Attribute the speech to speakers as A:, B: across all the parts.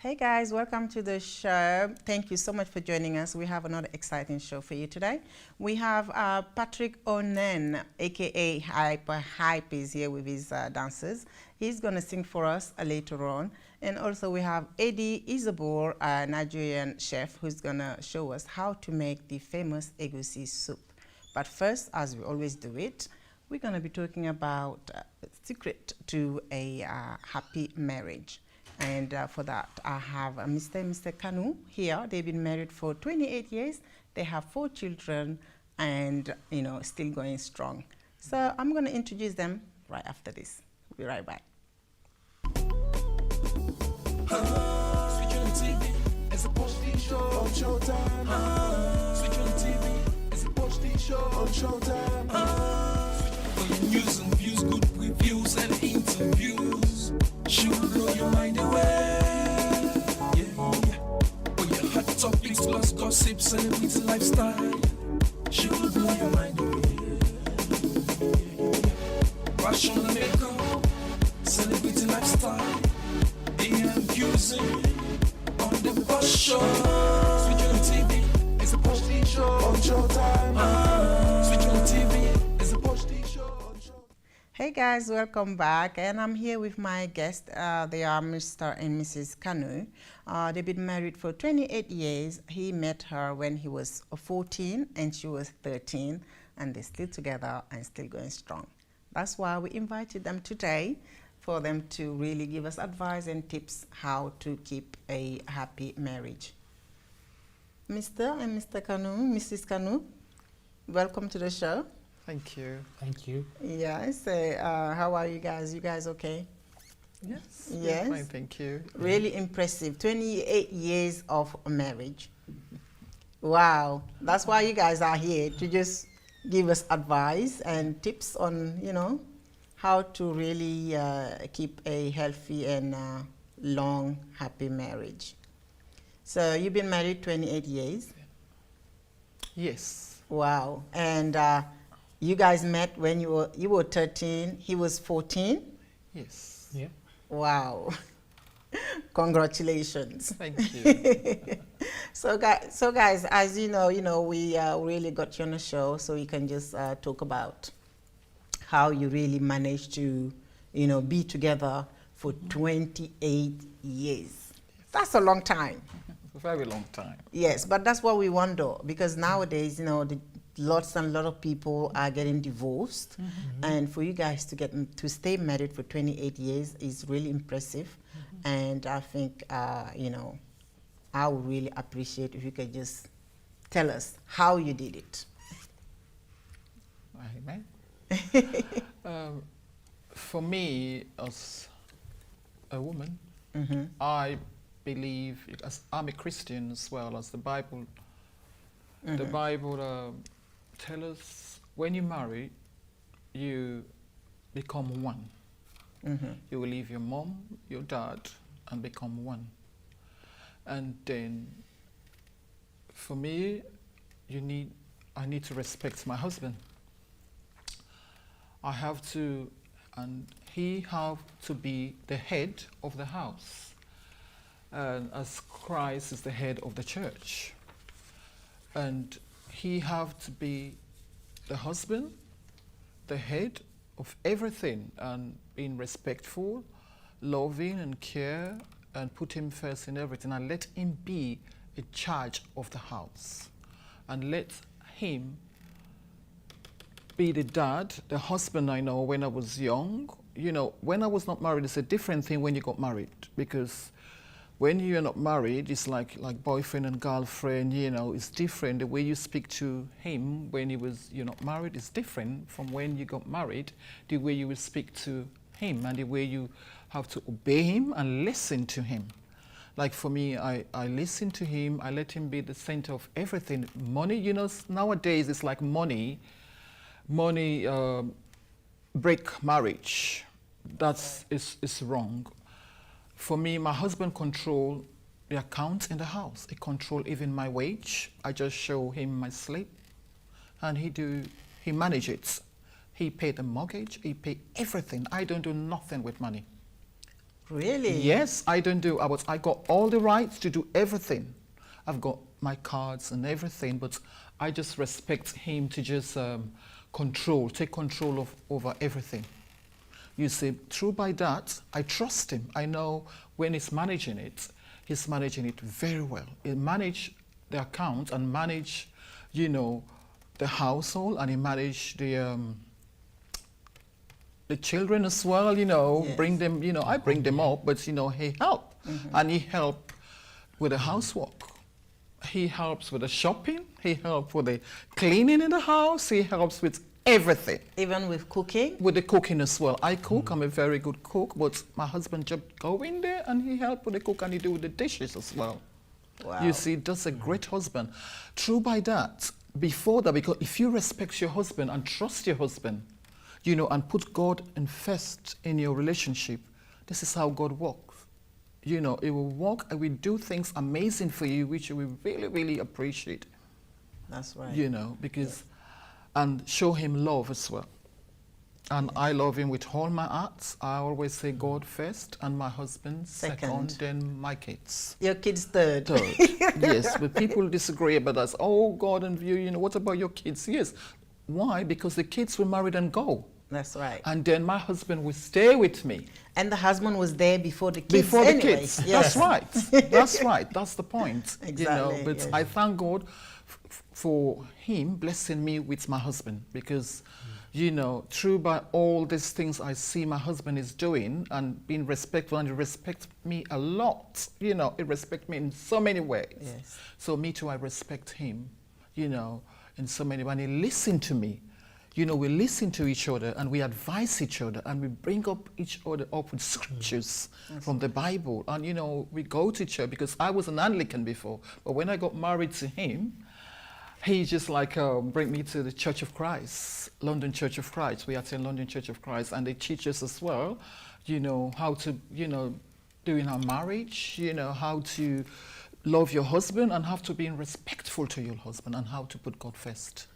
A: Hey guys, welcome to the show. Thank you so much for joining us. We have another exciting show for you today. We have Patrick Onen, aka Hype is here with his dancers. He's going to sing for us later on. And also we have Eddie Isabor, a Nigerian chef, who's going to show us how to make the famous Egusi soup. But first, as we always do it, we're going to be talking about secret to a happy marriage. And for that, I have Mr. Kanu here. They've been married for 28 years. They have 4 children and, still going strong. So I'm going to introduce them right after this. We'll be right back.
B: Switch on TV, it's a Posh Dee Show on Showtime. Switch on TV, it's a Posh Dee Show on Showtime. For your news and views, good reviews and interviews, she'll blow your mind away. Yeah. For your hot topics plus gossip, celebrity lifestyle, she'll blow your mind away. Fashion and makeup, celebrity lifestyle. On the Posh Show. Switch on TV, it's a Posh Dee Show on Showtime. Switch on TV, it's a Posh Dee Show on Showtime.
A: Hey guys, welcome back. And I'm here with my guest. They are Mr. and Mrs. Kanu. They've been married for 28 years. He met her when he was 14 and she was 13. And they're still together and still going strong. That's why we invited them today, for them to really give us advice and tips how to keep a happy marriage. Mr. and Mr. Kanu, Mrs. Kanu, welcome to the show.
C: Thank you.
D: Thank you.
A: Yes, how are you guys? You guys okay?
C: Yes.
A: Yes.
C: Fine, thank you.
A: Really impressive. 28 years of marriage. Wow. That's why you guys are here, to just give us advice and tips on, how to really keep a healthy and long, happy marriage. So you've been married 28 years?
C: Yes.
A: Wow. And you guys met when you were 13, he was 14?
C: Yes.
D: Yeah.
A: Wow. Congratulations.
C: Thank you.
A: So guys, as you know, we really got you on the show so you can just talk about how you really managed to, be together for 28 years. That's a long time.
C: A very long time.
A: Yes, but that's what we wonder, because nowadays, lots and lot of people are getting divorced, and for you guys to stay married for 28 years is really impressive, and I think, I would really appreciate if you could just tell us how you did it.
C: Amen. For me, as a woman, I believe, as I'm a Christian as well, as the Bible, the Bible tells us when you marry, you become one. You will leave your mom, your dad, and become one. And then, for me, I need to respect my husband. I have to, and he have to be the head of the house, as Christ is the head of the church. And he have to be the husband, the head of everything, and being respectful, loving and care, and put him first in everything, and let him be in charge of the house, and let him be the dad, the husband. I know when I was young, when I was not married, it's a different thing when you got married, because when you're not married, it's like boyfriend and girlfriend, it's different. The way you speak to him when you're not married is different from when you got married. The way you will speak to him and the way you have to obey him and listen to him. Like for me, I listen to him, I let him be the center of everything. Money, nowadays it's like money break marriage. That's is wrong. For me, my husband control the accounts in the house. He control even my wage. I just show him my slip, and he manage it. He pay the mortgage, he pay everything. I don't do nothing with money.
A: Really?
C: Yes, I don't do, but I got all the rights to do everything. I've got my cards and everything, but I just respect him to just take control over everything. You see, through by that, I trust him. I know when he's managing it very well. He manage the account and manage, you know, the household, and he manage the children as well, you know,
A: Yes.
C: bring them, you know, I bring them up, but, you know, he help. And he help with the housework. He helps with the shopping. He helps with the cleaning in the house. He helps with everything.
A: Even with cooking?
C: With the cooking as well. I cook, I'm a very good cook, but my husband just go in there and he help with the cook and he do with the dishes as well.
A: Wow.
C: You see, that's a great husband. True by that, before that, because if you respect your husband and trust your husband, you know, and put God in first in your relationship, this is how God works. You know, it will work and will do things amazing for you, which you will really, really appreciate.
A: That's right.
C: You know, because, and show him love as well. And I love him with all my heart. I always say God first and my husband second, then my kids.
A: Your kids third.
C: Third. Yes, but people disagree about us. Oh, God and you know, what about your kids? Yes. Why? Because the kids will marry and go.
A: That's right.
C: And then my husband will stay with me.
A: And the husband was there before the kids.
C: Before the
A: anyway.
C: kids.
A: Yes.
C: That's right. That's right. That's the point.
A: Exactly,
C: You know, but
A: yes.
C: I thank God for him blessing me with my husband, because, you know, through by all these things I see my husband is doing and being respectful, and he respects me a lot. You know, he respects me in so many ways.
A: Yes.
C: So me too, I respect him, you know, in so many ways. And he listened to me. You know, we listen to each other and we advise each other and we bring up each other up with scriptures from the Bible. And, you know, we go to church, because I was an Anglican before. But when I got married to him, he just like bring me to the Church of Christ, London Church of Christ. We attend London Church of Christ, and they teach us as well, you know, how to, you know, do in our marriage, you know, how to love your husband and how to be respectful to your husband and how to put God first.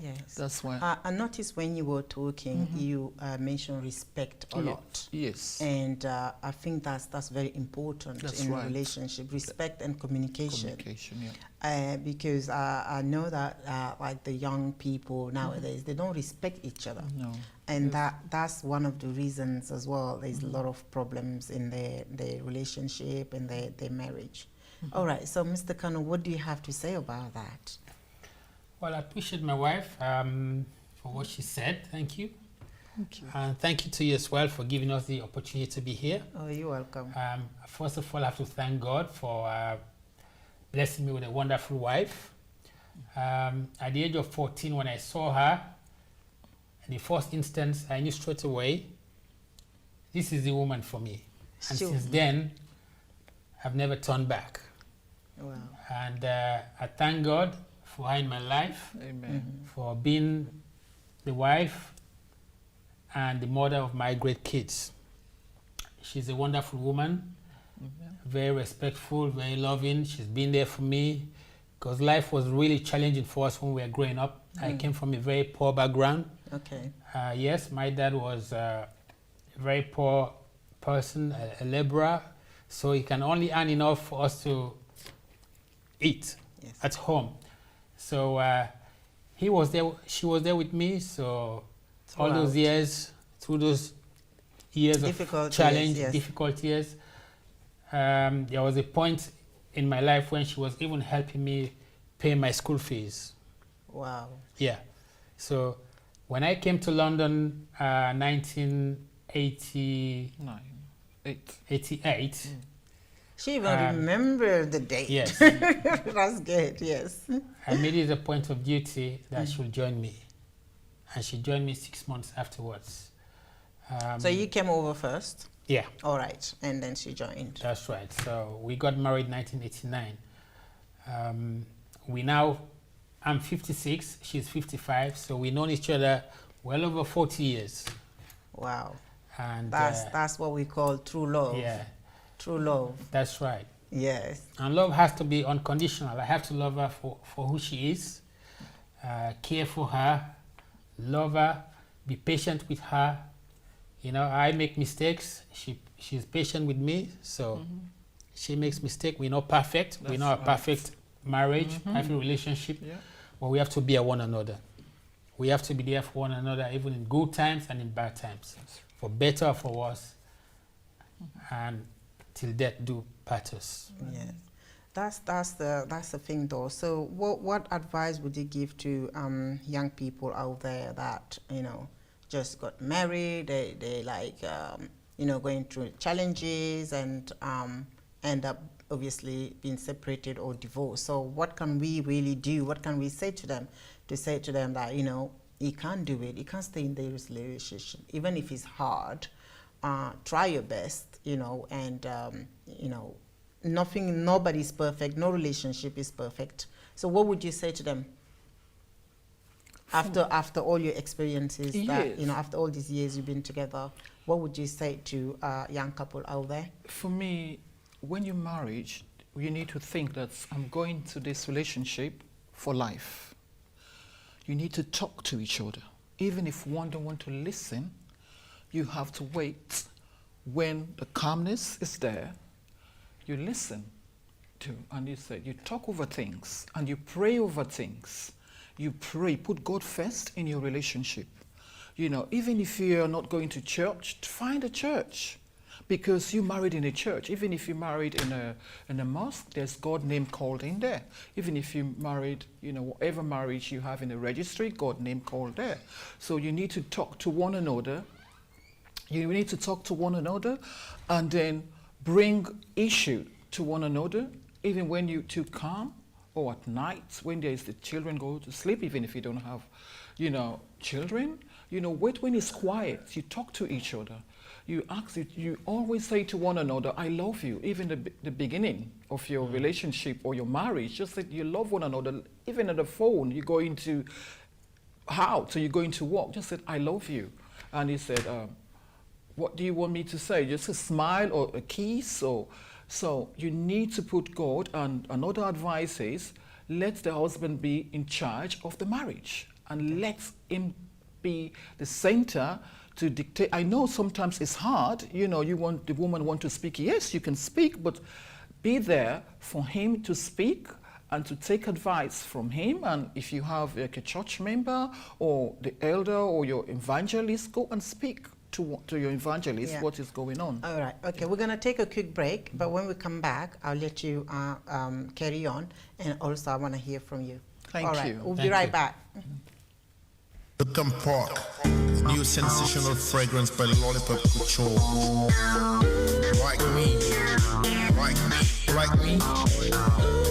A: Yes.
C: That's why.
A: I noticed when you were talking, you mentioned respect a lot.
C: Yes.
A: And I think that's very important
C: That's
A: in
C: right.
A: a relationship, respect and communication.
C: Communication, yeah.
A: Because I know that like the young people nowadays, they don't respect each other.
C: No.
A: And that's one of the reasons as well. There's a lot of problems in their relationship and their marriage. All right, so Mr. Kanu, what do you have to say about that?
D: Well, I appreciate my wife for what she said. Thank you.
C: Thank you.
D: And thank you to you as well for giving us the opportunity to be here.
A: Oh, you're welcome.
D: First of all, I have to thank God for blessing me with a wonderful wife. At the age of 14, when I saw her, in the first instance, I knew straight away, this is the woman for me. And
A: Sure.
D: since then, I've never turned back.
A: Wow.
D: And I thank God for her in my life,
C: Amen.
D: for being the wife and the mother of my great kids. She's a wonderful woman, very respectful, very loving. She's been there for me, because life was really challenging for us when we were growing up. I came from a very poor background.
A: Okay.
D: Yes, my dad was a very poor person, a laborer, so he can only earn enough for us to eat
A: Yes.
D: at home. So he was there, she was there with me. So all those
A: Throughout.
D: years, through those years
A: Difficult
D: of challenge,
A: years, yes.
D: difficult years, there was a point in my life when she was even helping me pay my school fees.
A: Wow.
D: Yeah. So when I came to London, 1988,
A: She even remembered the date.
D: yes,
A: That's good, yes.
D: I made it a point of duty that she would join me. And she joined me 6 months afterwards.
A: So you came over first?
D: Yeah,
A: All right, and then she joined.
D: that's right. So we got married in 1989. I'm 56, she's 55, so we've known each other well over 40 years.
A: Wow.
D: And
A: That's what we call true love.
D: yeah,
A: True love.
D: that's right.
A: Yes.
D: And love has to be unconditional. I have to love her for who she is, care for her, love her, be patient with her. You know, I make mistakes. she's patient with me, so she makes mistake. We're not perfect. We're not a perfect marriage, perfect relationship, but we have to be a one another. We have to be there for one another, even in good times and in bad times, for better or for worse, and till death do part us.
A: Yes, that's the thing, though. So, what advice would you give to young people out there that just got married? They like going through challenges and end up obviously being separated or divorced. So, what can we really do? What can we say to them? To say to them that you can't do it. You can't stay in this relationship, even if it's hard. Try your best, and nobody's perfect. No relationship is perfect. So what would you say to them after all your experiences? That after all these years you've been together, what would you say to a young couple out there?
C: For me, when you're married, you need to think that I'm going to this relationship for life. You need to talk to each other. Even if one don't want to listen, you have to wait. When the calmness is there, you listen to, and you talk over things, and you pray over things. You pray, put God first in your relationship. Even if you're not going to church, find a church. Because you married in a church. Even if you married in a mosque, there's God name called in there. Even if you married, whatever marriage you have in the registry, God name called there. So you need to talk to one another. You need to talk to one another, and then bring issue to one another. Even when you're too calm, or at night when the children go to sleep. Even if you don't have, children, wait when it's quiet. You talk to each other. You always say to one another, I love you. Even the beginning of your relationship or your marriage, just that you love one another. Even on the phone, you go into house, so you go into work, just said, I love you. And he said, what do you want me to say? Just a smile or a kiss? So you need to put God, and another advice is, let the husband be in charge of the marriage, and let him be the center to dictate. I know sometimes it's hard, you want the woman want to speak. Yes, you can speak, but be there for him to speak and to take advice from him. And if you have like a church member or the elder or your evangelist, go and speak to your evangelist what is going on.
A: All right. Okay, we're going to take a quick break, but when we come back, I'll let you carry on, and also I want to hear from you.
C: Thank you.
A: We'll be right back.
E: Look Park, new sensational fragrance by Lollipop Couture. Like me, like me, like me,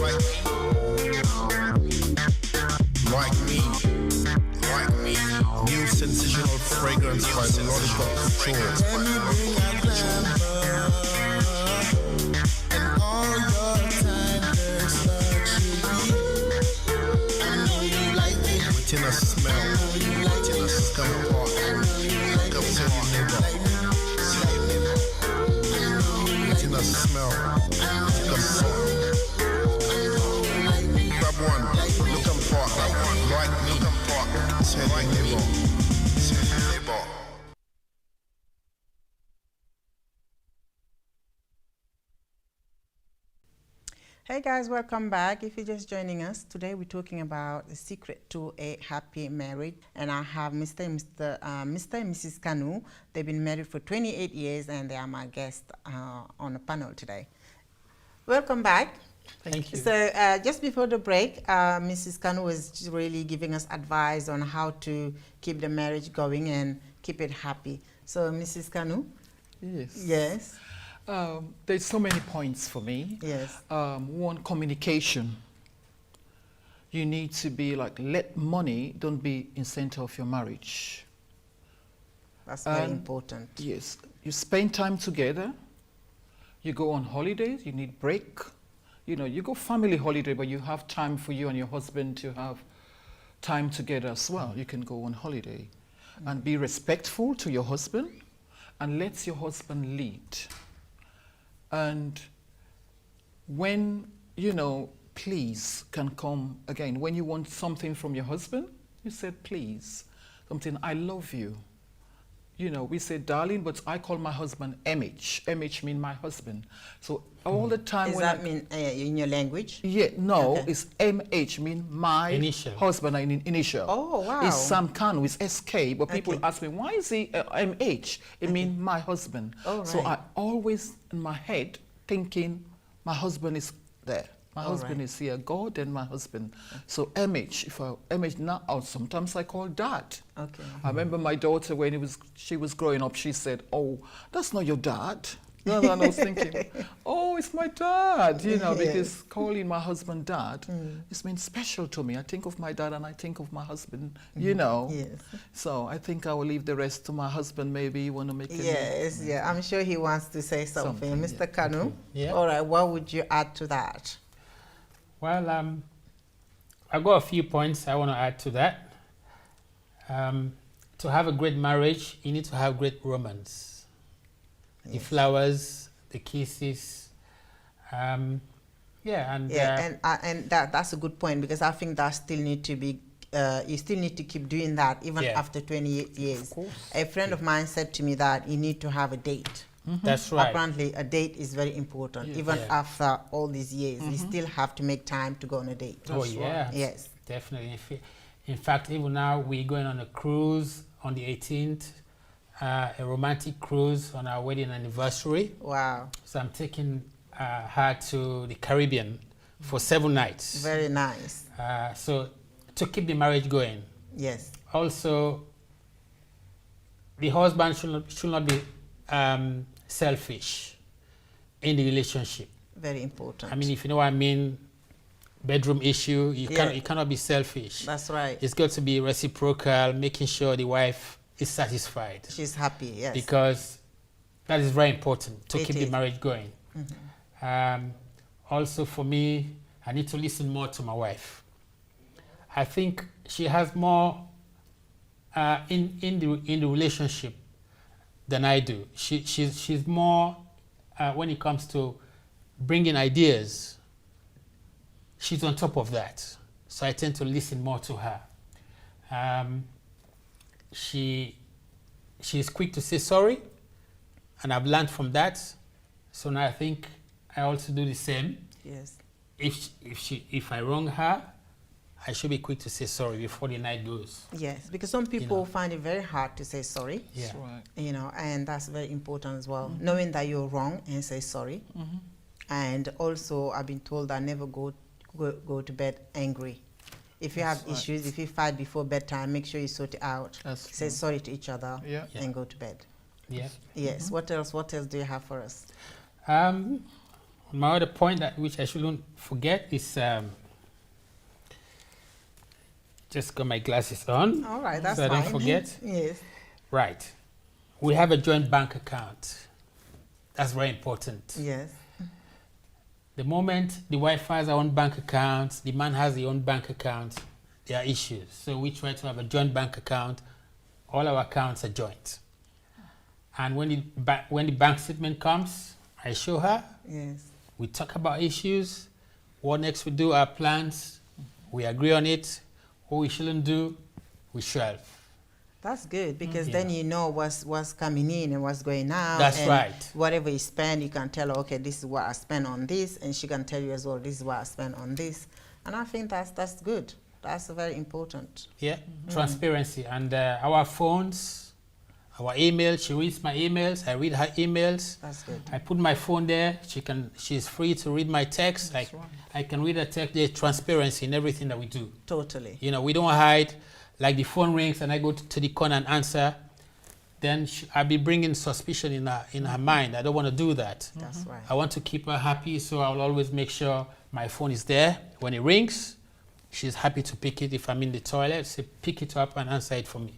E: like me, like me, like me. New sensational fragrance by Lollipop Couture.
B: Let me bring out glamour and all your timeless luxury. I know you like it.
E: Within a smell. Come on, come tell your neighbor. Within a smell. Come on. Grab one. Look apart. Like me. Tell your neighbor. Tell your neighbor.
A: Hey guys, welcome back. If you're just joining us, today we're talking about the secret to a happy marriage. And I have Mr. and Mrs. Kanu. They've been married for 28 years and they are my guests on the panel today. Welcome back.
D: Thank you.
A: So just before the break, Mrs. Kanu was really giving us advice on how to keep the marriage going and keep it happy. So Mrs. Kanu?
C: Yes.
A: Yes.
C: There's so many points for me.
A: Yes.
C: One, communication. You need to be like, let money don't be in center of your marriage.
A: That's very important.
C: Yes. You spend time together. You go on holidays. You need break. You go family holiday, but you have time for you and your husband to have time together as well. You can go on holiday. And be respectful to your husband and let your husband lead. And when, please can come again. When you want something from your husband, you said please. Something, I love you. you know, we say darling, but I call my husband MH. MH mean my husband. So all the time
A: Does
C: when
A: that mean in your language?
C: yeah, no,
A: Okay.
C: it's MH mean my
D: Initial.
C: husband initial.
A: Oh, wow.
C: It's Sam Kanu, it's SK, but people
A: Okay.
C: ask me, why is he MH? It mean my husband.
A: Oh,
C: So I
A: right.
C: always in my head thinking my husband is there. My
A: All
C: husband
A: right.
C: is here, God and my husband. So MH, if I MH now, or sometimes I call dad.
A: Okay.
C: I remember my daughter when she was growing up, she said, "Oh, that's not your dad." And I was thinking, "Oh, it's my dad," you know,
A: Yes.
C: because calling my husband dad, it's been special to me. I think of my dad and I think of my husband, you know.
A: Yes.
C: So I think I will leave the rest to my husband. Maybe you want to make it.
A: Yes, yeah. I'm sure he wants to say something.
C: Something,
A: Mr. Kanu?
D: Yeah.
A: All right, what would you add to that?
D: Well, I got a few points I want to add to that. To have a great marriage, you need to have great romance. The
A: Yes.
D: flowers, the kisses, yeah, and
A: And that's a good point, because I think that still need to be you still need to keep doing that even
D: Yeah.
A: after 28 years.
C: course.
A: A friend of mine said to me that you need to have a date.
D: that's right.
A: Apparently, a date is very important. Even
D: Yeah.
A: after all these years, you still have to make time to go on a date.
D: Oh
C: That's right.
D: yeah,
A: Yes.
D: definitely. In fact, even now we're going on a cruise on the 18th, a romantic cruise on our wedding anniversary.
A: Wow,
D: So I'm taking her to the Caribbean for 7 nights.
A: very nice.
D: So to keep the marriage going.
A: Yes,
D: Also, the husband should not be selfish in the relationship.
A: very important.
D: I mean, if you know what I mean, bedroom issue,
A: Yeah.
D: you cannot be selfish.
A: That's right.
D: It's got to be reciprocal, making sure the wife is satisfied,
A: She's happy. Yes.
D: because that is very important to
A: It
D: keep
A: is.
D: the marriage going. Also, for me, I need to listen more to my wife. I think she has more in the relationship than I do. She's more when it comes to bringing ideas. She's on top of that, so I tend to listen more to her. She's quick to say sorry, and I've learned from that. So now I think I also do the same.
A: Yes.
D: If I wrong her, I should be quick to say sorry before the night goes.
A: Yes, because some people
D: know.
A: find it very hard to say sorry.
D: Yeah.
C: That's right.
A: You know, and that's very important as well. Knowing that you're wrong and say sorry. And also, I've been told that never go to bed angry. If you have
C: That's right.
A: issues, if you fight before bedtime, make sure you sort it out.
C: That's
A: Say
C: true.
A: sorry to each other
C: Yeah.
D: Yeah.
A: and go to bed.
D: Yeah.
A: Yes. What else? What else do you have for us?
D: My other point which I shouldn't forget is just got my glasses on.
A: All right, that's
D: so I
A: fine.
D: don't forget.
A: Yes.
D: Right. We have a joint bank account. That's very important.
A: Yes.
D: The moment the wife has her own bank account, the man has his own bank account, there are issues. So we try to have a joint bank account. All our accounts are joint. And when the bank statement comes, I show her.
A: Yes.
D: We talk about issues. What next we do, our plans. We agree on it. What we shouldn't do, we shelve.
A: That's good, because
D: Yeah.
A: then you know what's coming in and what's going out.
D: That's
A: and
D: right.
A: Whatever you spend, you can tell her, okay, this is what I spent on this, and she can tell you as well, this is what I spent on this. And I think that's good. That's very important.
D: Yeah, transparency. And our phones, our emails, she reads my emails, I read her emails.
A: That's good.
D: I put my phone there, she's free to read my text. I can read her text. There's transparency in everything that we do.
A: Totally.
D: You know, we don't hide. Like the phone rings and I go to the corner and answer, then I'll be bringing suspicion in her mind. I don't want to do that.
A: That's right.
D: I want to keep her happy, so I'll always make sure my phone is there. When it rings, she's happy to pick it. If I'm in the toilet, say pick it up and answer it for me.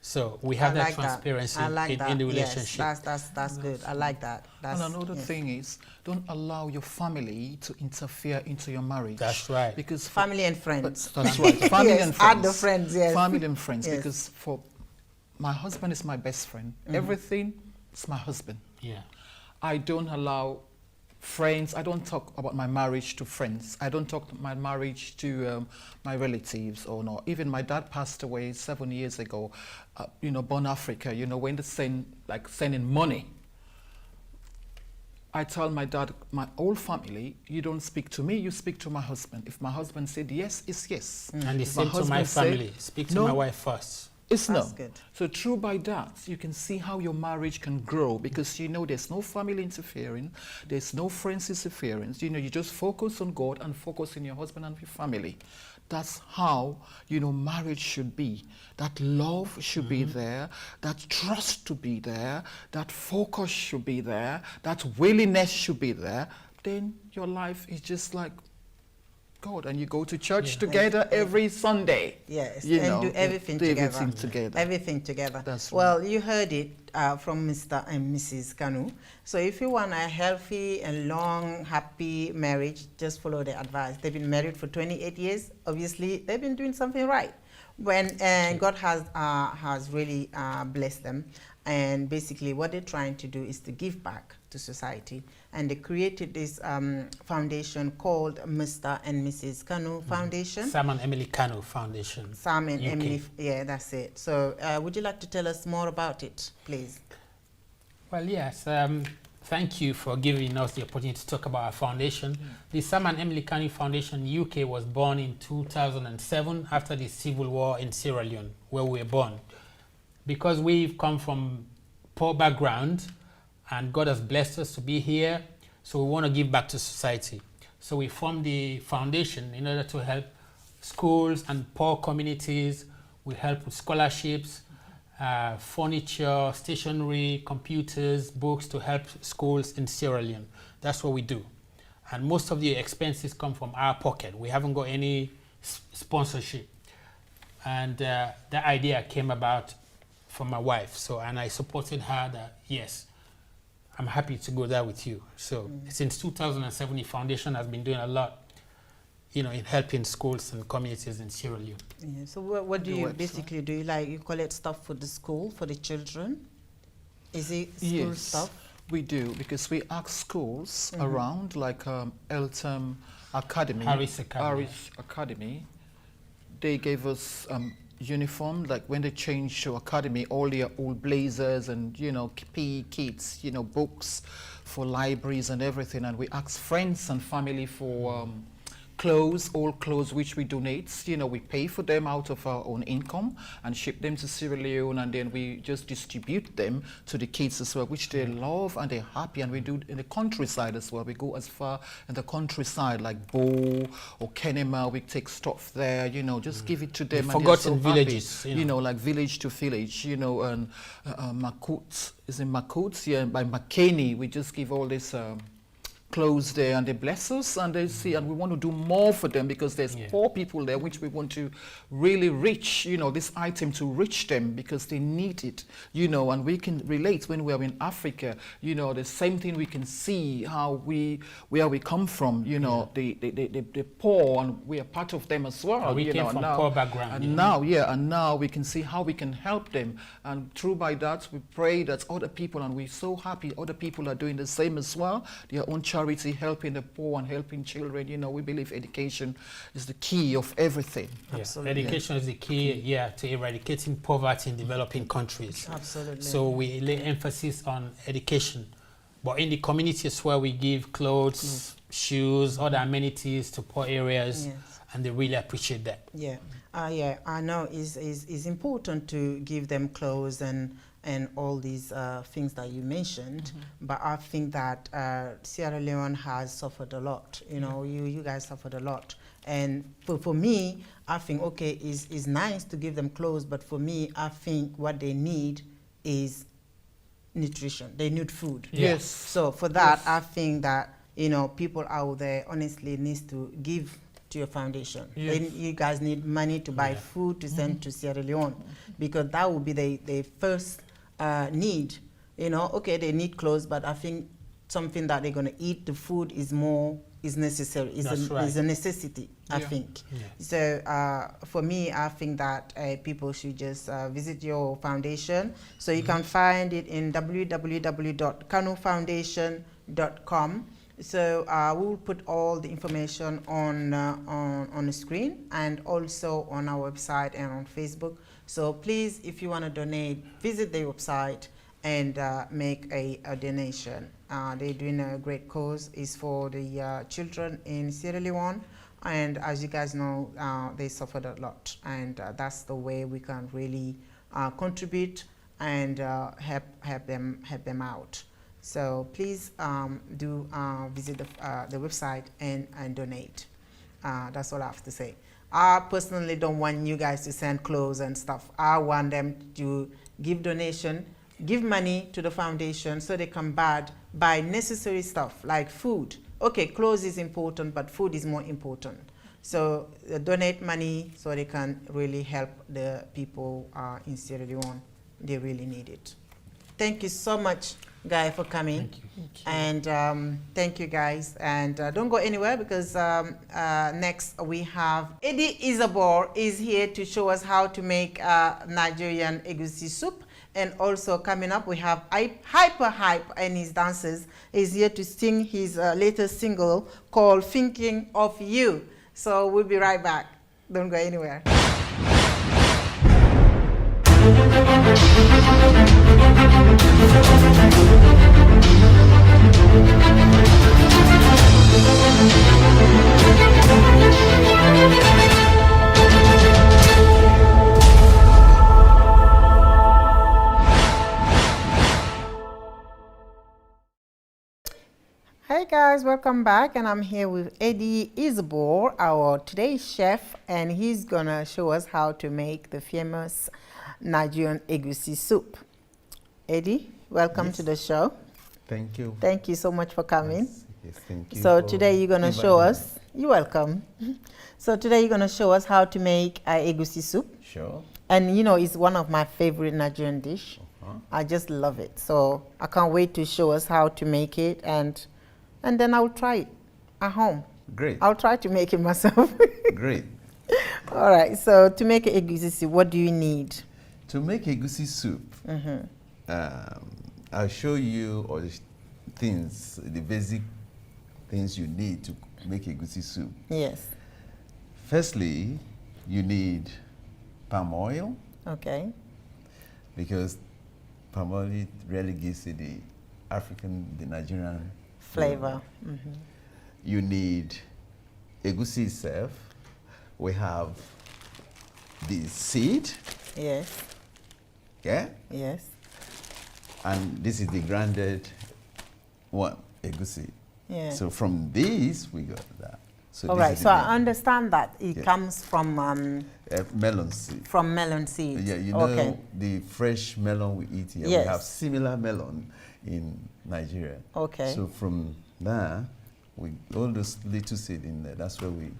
D: So we have
A: I
D: that
A: like
D: transparency
A: I like that.
D: in the
A: Yes,
D: relationship.
A: that's good. I like that. That's,
C: And another
A: yes.
C: thing is, don't allow your family to interfere into your marriage.
D: That's right.
C: Because
A: Family and friends.
C: That's right. Family
A: Yes,
C: and friends.
A: add the friends, yes.
C: Family and friends.
A: Yes.
C: Because for my husband is my best friend. Everything is my husband.
D: Yeah.
C: I don't allow friends. I don't talk about my marriage to friends. I don't talk my marriage to my relatives or not. Even my dad passed away 7 years ago, you know, born Africa, you know, when they sending money. I tell my dad, my whole family, you don't speak to me, you speak to my husband. If my husband said yes, it's yes.
D: And the
C: If
D: same to my family. Speak to
C: no,
D: my wife first.
C: It's no.
A: That's good.
C: So through by that, you can see how your marriage can grow, because you know there's no family interfering, there's no friends interference. You know, you just focus on God and focus on your husband and your family. That's how, you know, marriage should be. That love should be there, that trust to be there, that focus should be there, that willingness should be there. Then your life is just like God, and you go to church together every Sunday.
A: Yes,
C: you
A: and
C: know,
A: do everything
C: do
A: together.
C: everything together.
A: Everything together.
C: That's
A: well, you heard it from Mr. and Mrs. Kanu. So if you want a healthy and long, happy marriage, just follow the advice. They've been married for 28 years. Obviously, they've been doing something right. When God has really blessed them. And basically what they're trying to do is to give back to society. And they created this foundation called Mr. and Mrs. Kanu Foundation.
D: Sam and Emily Kanu Foundation.
A: Sam and
D: UK.
A: Emily, yeah, that's it. So would you like to tell us more about it, please?
D: Well, yes. Thank you for giving us the opportunity to talk about our foundation. The Sam and Emily Kanu Foundation UK was born in 2007 after the civil war in Sierra Leone, where we were born. Because we've come from poor background and God has blessed us to be here, so we want to give back to society. So we formed the foundation in order to help schools and poor communities. We help with scholarships, furniture, stationery, computers, books to help schools in Sierra Leone. That's what we do. And most of the expenses come from our pocket. We haven't got any sponsorship. And that idea came about from my wife. So, and I supported her that, yes, I'm happy to go there with you. So since 2007, the foundation has been doing a lot, you know, in helping schools and communities in Sierra Leone.
A: Yeah, so what do you basically do? You collect stuff for the school, for the children? Is it school stuff?
C: We do, because we ask schools around, like Eltham Academy,
D: Harris
C: Academy. They gave us uniform, like when they changed to academy, all their old blazers and, you know, PE kits, you know, books for libraries and everything. And we ask friends and family for clothes, old clothes, which we donate. You know, we pay for them out of our own income and ship them to Sierra Leone, and then we just distribute them to the kids as well, which they love and they're happy. And we do in the countryside as well. We go as far in the countryside, like Bo or Kenema. We take stuff there, you know, just give it to them.
D: The forgotten villages,
C: you know, like village to village, you know, and Makut, is in Makut, yeah, by McKinney, we just give all this clothes there, and they bless us, and they see, and we want to do more for them, because there's poor people there which we want to really reach, you know, this item to reach them, because they need it, you know. And we can relate when we are in Africa, you know, the same thing. We can see how where we come from, you know, the poor, and we are part of them as well.
D: We came from poor background.
C: And now we can see how we can help them, and through by that we pray that other people, and we're so happy other people are doing the same as well, their own charity, helping the poor and helping children. You know, we believe education is the key of everything.
A: Absolutely.
D: Education is the key, to eradicating poverty in developing countries.
A: Absolutely.
D: So we lay emphasis on education, but in the communities where we give clothes, shoes, other amenities to poor areas, and they really appreciate that.
A: I know it's important to give them clothes and all these things that you mentioned, but I think that Sierra Leone has suffered a lot. You know, you guys suffered a lot, and for me, I think it's nice to give them clothes, but for me, I think what they need is nutrition. They need food.
C: Yes.
A: So for that, I think that, you know, people out there honestly needs to give to your foundation. You guys need money to buy food to send to Sierra Leone, because that would be the first need. You know, they need clothes, but I think something that they're going to eat, the food is necessary. It's a necessity, I think. So for me, I think that people should just visit your foundation. So you can find it in www.kanufoundation.com. So we will put all the information on the screen and also on our website and on Facebook. So please, if you want to donate, visit the website and make a donation. They're doing a great cause. It's for the children in Sierra Leone. And as you guys know, they suffered a lot. And that's the way we can really contribute and help them out. So please do visit the website and donate. That's all I have to say. I personally don't want you guys to send clothes and stuff. I want them to give donation, give money to the foundation so they can buy necessary stuff like food. Okay, clothes is important, but food is more important. So donate money so they can really help the people in Sierra Leone. They really need it. Thank you so much, Guy, for coming.
D: Thank you.
A: And thank you, guys. And don't go anywhere because next we have Eddie Isabor is here to show us how to make Nigerian Egusi soup. And also coming up, we have Hype and his dancers is here to sing his latest single called Thinking of You. So we'll be right back. Don't go anywhere. Hey guys, welcome back, and I'm here with Eddie Isabor, our today's chef, and he's gonna show us how to make the famous Nigerian Egusi soup. Eddie, welcome to the show.
F: Thank you.
A: Thank you so much for coming.
F: Yes, thank you.
A: So
F: for
A: today you're gonna show
F: inviting
A: us. You're welcome. So today you're gonna show us how to make Egusi soup.
F: me. Sure.
A: And you know, it's one of my favorite Nigerian dish.
F: Uh-huh.
A: I just love it. So I can't wait to show us how to make it, and then I'll try it at home.
F: Great.
A: I'll try to make it myself.
F: Great.
A: All right. So to make an egusi soup, what do you need?
F: To make egusi soup, I'll show you all the things, the basic things you need to make egusi soup.
A: Yes.
F: Firstly, you need palm oil
A: Okay.
F: because palm oil really gives you the Nigerian
A: Flavor.
F: You need egusi itself. We have the seed,
A: Yes.
F: yeah,
A: Yes.
F: and this is the grounded one, egusi.
A: Yeah.
F: So from these we got that. So
A: All
F: this
A: right.
F: is
A: So
F: the
A: I understand that it
F: Yeah.
A: comes from
F: melon seed.
A: melon seeds.
F: Yeah, you know
A: Okay.
F: the fresh melon we eat here.
A: Yes.
F: We have similar melon in Nigeria.
A: Okay.
F: So from there, all those little seed in there. That's where we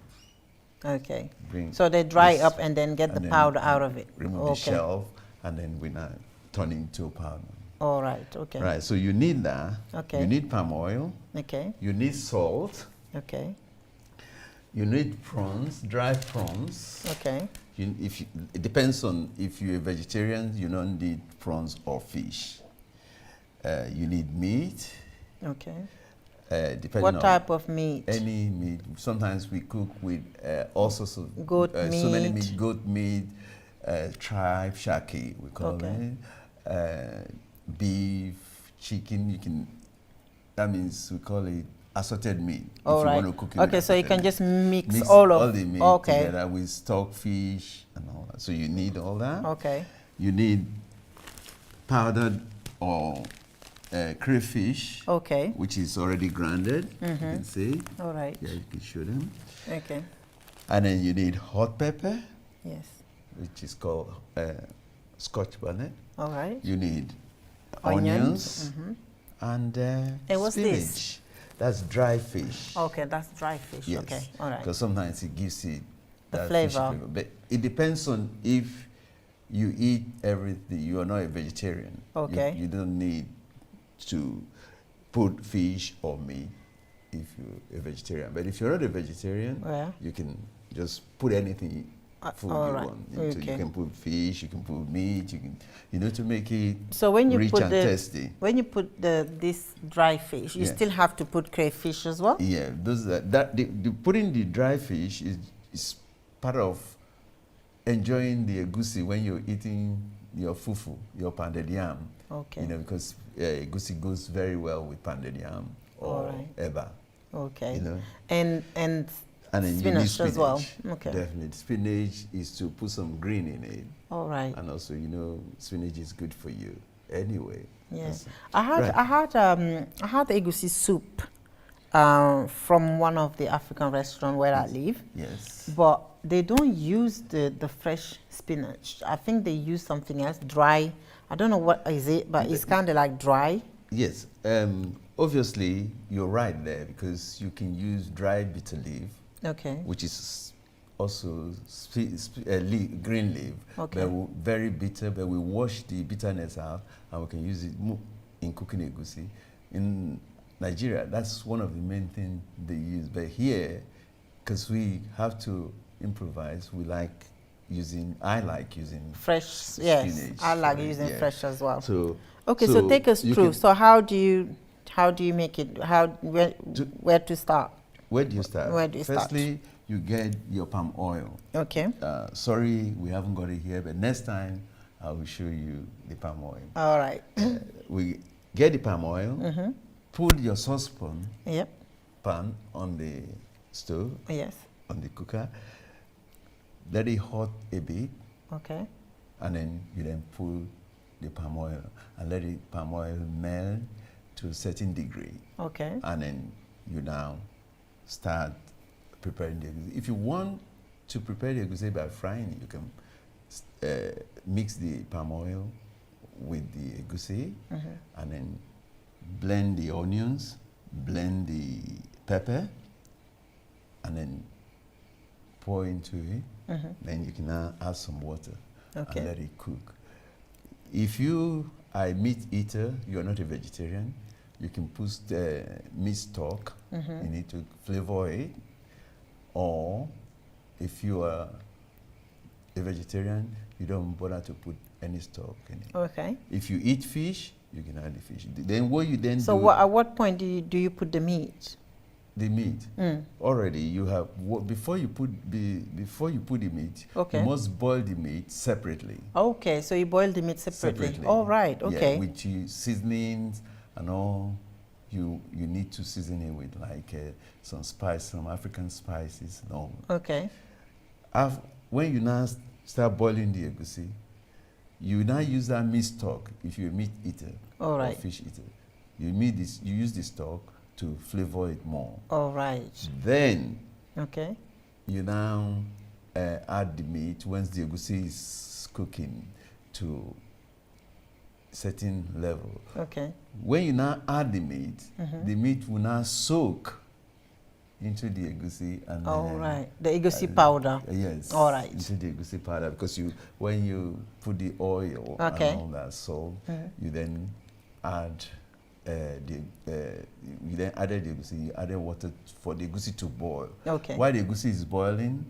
A: Okay.
F: bring.
A: So they dry
F: this
A: up and then get the
F: and then
A: powder out of it.
F: Remove the
A: Okay.
F: shell, and then we now turn it into powder.
A: All right. Okay.
F: Right. So you need that.
A: Okay.
F: You need palm oil.
A: Okay.
F: You need salt.
A: Okay.
F: You need prawns, dry prawns.
A: Okay.
F: It depends on if you're a vegetarian, you don't need prawns or fish. You need meat.
A: Okay.
F: Depending
A: What
F: on
A: type of meat?
F: any meat. Sometimes we cook with all sorts of
A: Goat
F: so many
A: meat.
F: meat. Goat meat, tripe, shaki, we call
A: Okay.
F: it. Beef, chicken. You can. That means we call it assorted meat.
A: All
F: if
A: right.
F: you want to cook it
A: Okay,
F: with
A: so you
F: assorted
A: can
F: meat.
A: just mix,
F: Mix
A: all of
F: the meat
A: okay.
F: together with stockfish and all that. So you need all that.
A: Okay.
F: You need powdered or crayfish,
A: Okay.
F: which is already grounded. You
A: Mm-hmm.
F: can see.
A: All right.
F: Yeah, you can show them.
A: Okay.
F: And then you need hot pepper,
A: Yes.
F: which is called Scotch bonnet.
A: All right.
F: You need
A: Onions.
F: onions and
A: And what's
F: spinach.
A: this?
F: That's dry fish.
A: Okay, that's dry fish.
F: Yes.
A: Okay. All right.
F: Because sometimes it gives it
A: The
F: that fishy
A: flavor.
F: But it depends on if you eat everything. You are not a vegetarian.
A: Okay.
F: You don't need to put fish or meat if you're a vegetarian. But if you're not a vegetarian,
A: Yeah.
F: you can just put anything food
A: all
F: you
A: right.
F: want. So
A: Okay.
F: you can put fish, you can put meat, you can, you know, to make it
A: So when you
F: rich
A: put
F: and
A: the
F: tasty.
A: when you put this dry fish, you
F: Yeah.
A: still have to put crayfish as well.
F: Yeah, those the putting the dry fish is part of enjoying the egusi when you're eating your fufu, your pounded yam.
A: Okay.
F: You know, because egusi goes very well with pounded yam or
A: All right.
F: eba.
A: Okay.
F: You know,
A: And
F: and then you need
A: spinach
F: spinach
A: as well. Okay.
F: Definitely, spinach is to put some green in it,
A: All right.
F: and also you know spinach is good for you anyway.
A: Yes.
F: That's-
A: I had
F: right.
A: I had egusi soup from one of the African restaurants where I live.
F: Yes.
A: But they don't use the fresh spinach. I think they use something else, dry. I don't know what is it, but it's kind of like dry.
F: Yes. Obviously, you're right there because you can use dried bitter leaf,
A: Okay.
F: which is also green leaf,
A: Okay.
F: but very bitter. But we wash the bitterness out, and we can use it in cooking egusi. In Nigeria, that's one of the main things they use. But here, because we have to improvise, I like using
A: Fresh, yes.
F: spinach,
A: I like
F: right,
A: using
F: yeah.
A: fresh as well.
F: So
A: Okay, so take us
F: you
A: through.
F: can-
A: So how do you make it? Where to start?
F: Where do you start?
A: Where do you start?
F: Firstly, you get your palm oil.
A: Okay.
F: Sorry, we haven't got it here, but next time I will show you the palm oil.
A: All right.
F: We get the palm oil, put your saucepan
A: Yep.
F: pan on the stove,
A: Yes.
F: on the cooker, let it hot a bit,
A: Okay.
F: and then you then put the palm oil and let the palm oil melt to a certain degree.
A: Okay.
F: And then you now start preparing the egusi. If you want to prepare the egusi by frying it, you can mix the palm oil with the egusi and then blend the onions, blend the pepper, and then pour into it. Then you can now add some water
A: Okay.
F: and let it cook. If you are a meat eater, you are not a vegetarian, you can put meat stock in it to flavor it. Or if you are a vegetarian, you don't bother to put any stock in it.
A: Okay.
F: If you eat fish, you can add the fish. Then what you then
A: So
F: do,
A: at what point do you put the meat?
F: the meat, already you have, before you put the meat,
A: Okay.
F: you must boil the meat separately.
A: Okay, so you boil the meat separately. All right. Okay.
F: Yeah, with your seasonings and all, you need to season it with like some spice, some African spices and all.
A: Okay.
F: When you now start boiling the egusi, you now use that meat stock. If you're a meat eater
A: All
F: or
A: right.
F: fish eater, you use the stock to flavor it more.
A: All right.
F: Then
A: Okay.
F: you now add the meat once the egusi is cooking to certain level.
A: Okay.
F: When you now add the meat will now soak into the egusi and
A: All right. The egusi powder.
F: Yes.
A: All right.
F: Into the egusi powder, because when you put the oil
A: Okay.
F: and all that salt, you then add you then added the egusi, you added water for the egusi to boil.
A: Okay.
F: While the egusi is boiling,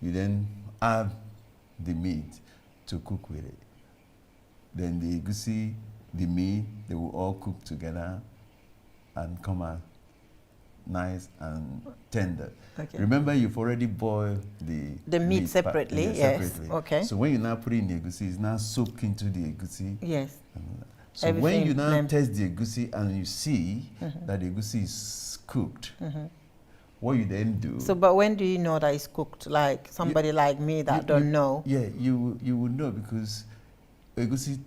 F: you then add the meat to cook with it. Then the egusi, the meat, they will all cook together and come out nice and tender.
A: Okay.
F: Remember, you've already boiled the
A: meat separately, yes.
F: separately.
A: Okay.
F: So when you now put it in the egusi, it's now soaked into the egusi.
A: Yes.
F: So when
A: Everything
F: you now
A: blend.
F: taste the egusi and you see that the egusi is cooked, what you then do?
A: So, but when do you know that it's cooked? Like somebody like me that don't know.
F: Yeah, you would know, because egusi,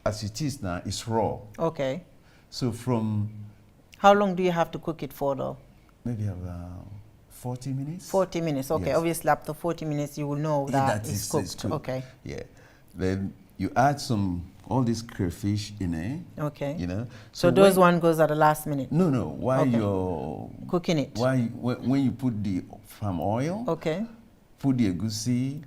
F: as it is now, is raw.
A: Okay.
F: So from
A: How long do you have to cook it for though?
F: maybe about 40 minutes.
A: 40 minutes. Okay.
F: Yes.
A: Obviously, after 40 minutes, you will know that it's cooked.
F: cooked.
A: Okay.
F: Yeah. Then you add all this crayfish in it.
A: Okay.
F: You know.
A: So those
F: when-
A: one goes at the last minute.
F: No, no. While
A: Okay.
F: you're
A: Cooking it.
F: when you put the palm oil,
A: Okay.
F: put the egusi,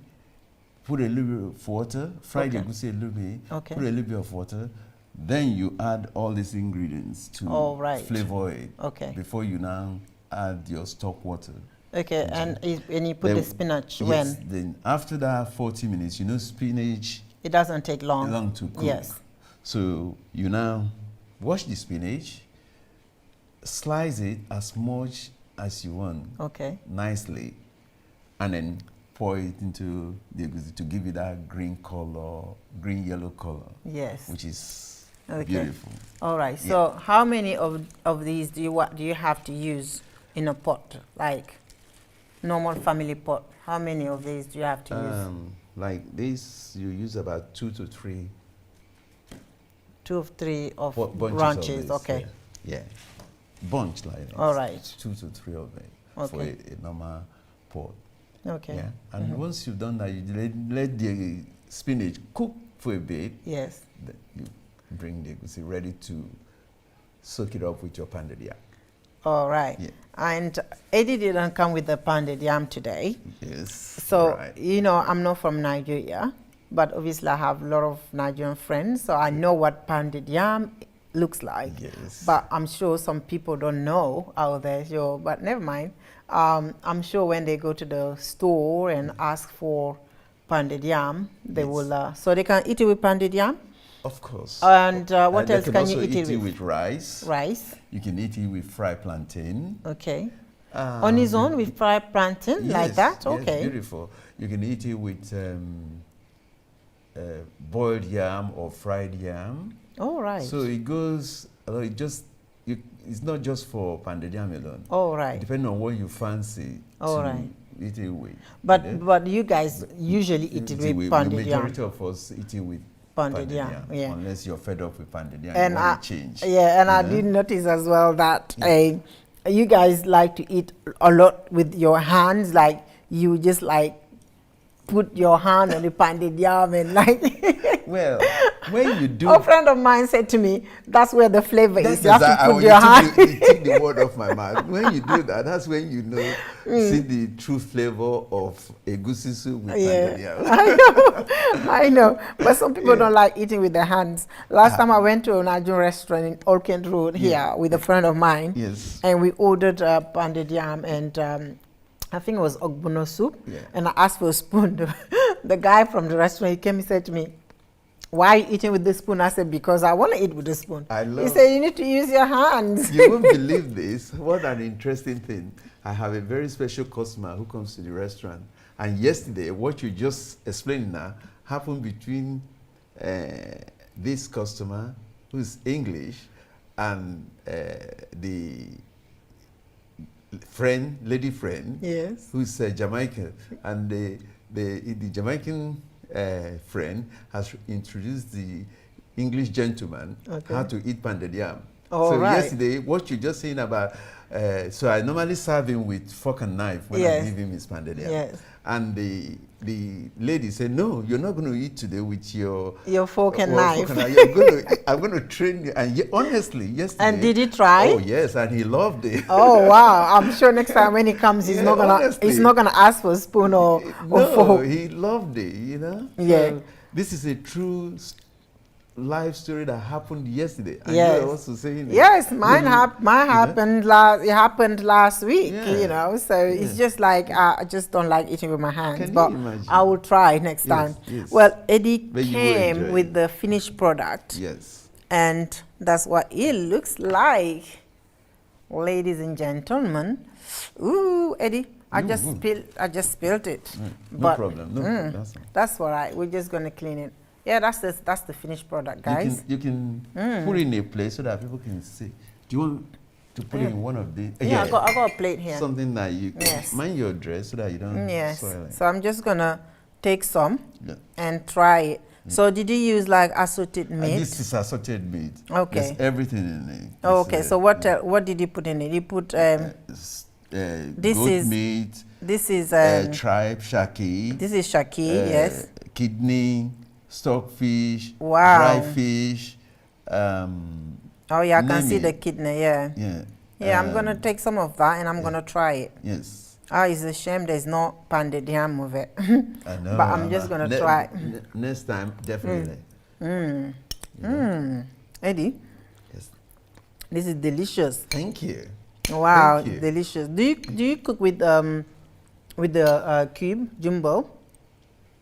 F: put a little bit of water, fry the
A: Okay.
F: egusi a little bit,
A: Okay.
F: put a little bit of water, then you add all these ingredients to
A: All right.
F: flavor it.
A: Okay.
F: Before you now add your stock water
A: Okay, and you put the
F: Then-
A: spinach
F: yes,
A: when?
F: Then after that 40 minutes, you know, spinach
A: It doesn't take long.
F: long to cook.
A: Yes.
F: So you now wash the spinach, slice it as much as you want,
A: Okay.
F: nicely, and then pour it into the egusi to give it that green color, green yellow color,
A: Yes.
F: which is
A: Okay.
F: beautiful.
A: All right. So how many of these do you have to use in a pot, like normal family pot? How many of these do you have to use?
F: Like this, you use about 2 to 3
A: 2 or 3 of
F: bunches
A: branches.
F: of this,
A: Okay.
F: Yeah. Bunch like that.
A: All right.
F: 2 to 3 of it for
A: Okay.
F: a normal pot.
A: Okay.
F: Yeah. And once you've done that, you let the spinach cook for a bit.
A: Yes.
F: Then you bring the egusi ready to soak it up with your pounded yam.
A: All right.
F: Yeah.
A: And Eddie didn't come with the pounded yam today.
F: Yes.
A: So,
F: right.
A: you know, I'm not from Nigeria, but obviously I have a lot of Nigerian friends, so I know what pounded yam looks like.
F: Yes.
A: But I'm sure some people don't know out there, so, but never mind. I'm sure when they go to the store and ask for pounded yam, they
F: Yes.
A: will, so they can eat it with pounded yam?
F: Of course.
A: And what
F: they
A: else can you
F: also
A: eat it with?
F: with rice.
A: Rice,
F: You can eat it with fried plantain.
A: okay. On his own with fried plantain, like
F: Yes,
A: that?
F: yes,
A: Okay.
F: beautiful. You can eat it with boiled yam or fried yam.
A: All right.
F: So it goes, it's not just for pounded yam alone.
A: All right.
F: Depending on what you fancy
A: All
F: to
A: right.
F: eat it with.
A: But
F: yeah?
A: but you guys usually eat it with pounded
F: The
A: yam.
F: majority of us eat it with
A: Pounded yam, yeah.
F: Unless you're fed up with pounded yam,
A: And
F: you want to change.
A: yeah, and I
F: Yeah.
A: did notice as well that you guys like to eat a lot with your hands, like you just like put your hand on the pounded yam and like.
F: Well, when you do
A: A friend of mine said to me, "That's where the flavor is. You have to put
F: you
A: your hand."
F: take the word off my mouth. When you do that, that's when you know, see the true flavor of egusi soup with pounded yam.
A: I know. But some people don't like eating with their hands. Last time I went to a Nigerian restaurant in Old Kent Road here with a friend of mine.
F: Yes.
A: And we ordered pounded yam and I think it was ogbono soup.
F: Yeah.
A: And I asked for a spoon. The guy from the restaurant, he came and said to me, "Why are you eating with the spoon?" I said, "Because I want to eat with the spoon." He said, "You need to use your hands."
F: You won't believe this. What an interesting thing. I have a very special customer who comes to the restaurant. And yesterday, what you just explained now happened between this customer, who's English, and the lady friend,
A: Yes.
F: who's Jamaican. And the Jamaican friend has introduced the English gentleman how to eat pounded yam.
A: All
F: so
A: right.
F: yesterday, what you just saying about, so I normally serve him with fork and knife when
A: Yes.
F: I give him his pounded yam.
A: Yes.
F: And the lady said, "No, you're not going to eat today with your
A: fork and
F: well,
A: knife.
F: I'm going to train you." And honestly, yesterday.
A: And did he try?
F: Oh yes, and he loved it.
A: Oh wow! I'm sure next time when he comes, he's
F: Yeah,
A: not gonna
F: honestly.
A: he's not gonna ask for a spoon or
F: No,
A: fork.
F: he loved it. You know.
A: Yeah.
F: So this is a true life story that happened yesterday. And
A: Yes.
F: you're also saying it.
A: Yes, mine
F: You-
A: happened last. It happened last week.
F: Yeah.
A: You know, so it's just like I just don't like eating with my hands.
F: Can you
A: but
F: imagine?
A: I will try next
F: Yes,
A: time.
F: yes.
A: Well, Eddie
F: But you will
A: came
F: enjoy
A: with
F: it.
A: the finished product,
F: Yes.
A: and that's what it looks like, ladies and gentlemen. Ooh, Eddie, I just spilled it.
F: No
A: But
F: problem. No problem. That's all.
A: that's all right. We're just gonna clean it. Yeah, that's the finished product, guys.
F: You can put it in a place so that people can see. Do you want to put it in one of the?
A: Yeah, I got a plate here.
F: Something that you
A: Yes.
F: mind your dress so that you don't
A: Yes.
F: soil it.
A: So I'm just gonna take some
F: Yeah.
A: and try it. So did you use like assorted
F: And
A: meat?
F: this is assorted meat.
A: Okay.
F: There's everything in it.
A: Oh,
F: It's,
A: okay. So what did you put in it? You put this
F: goat
A: is
F: meat,
A: this is
F: tripe, shaki,
A: this is shaki, yes.
F: kidney, stockfish,
A: Wow.
F: dry fish.
A: Oh yeah, I can
F: name
A: see
F: it.
A: the kidney. Yeah.
F: Yeah.
A: Yeah, I'm gonna take some of that and I'm gonna try it.
F: Yes.
A: Ah, it's a shame there's no pounded yam with it.
F: I know.
A: But I'm just gonna try.
F: Next time, definitely.
A: Eddie,
F: Yes.
A: this is delicious.
F: Thank you.
A: Wow,
F: Thank you.
A: delicious. Do you cook with the cube jumbo?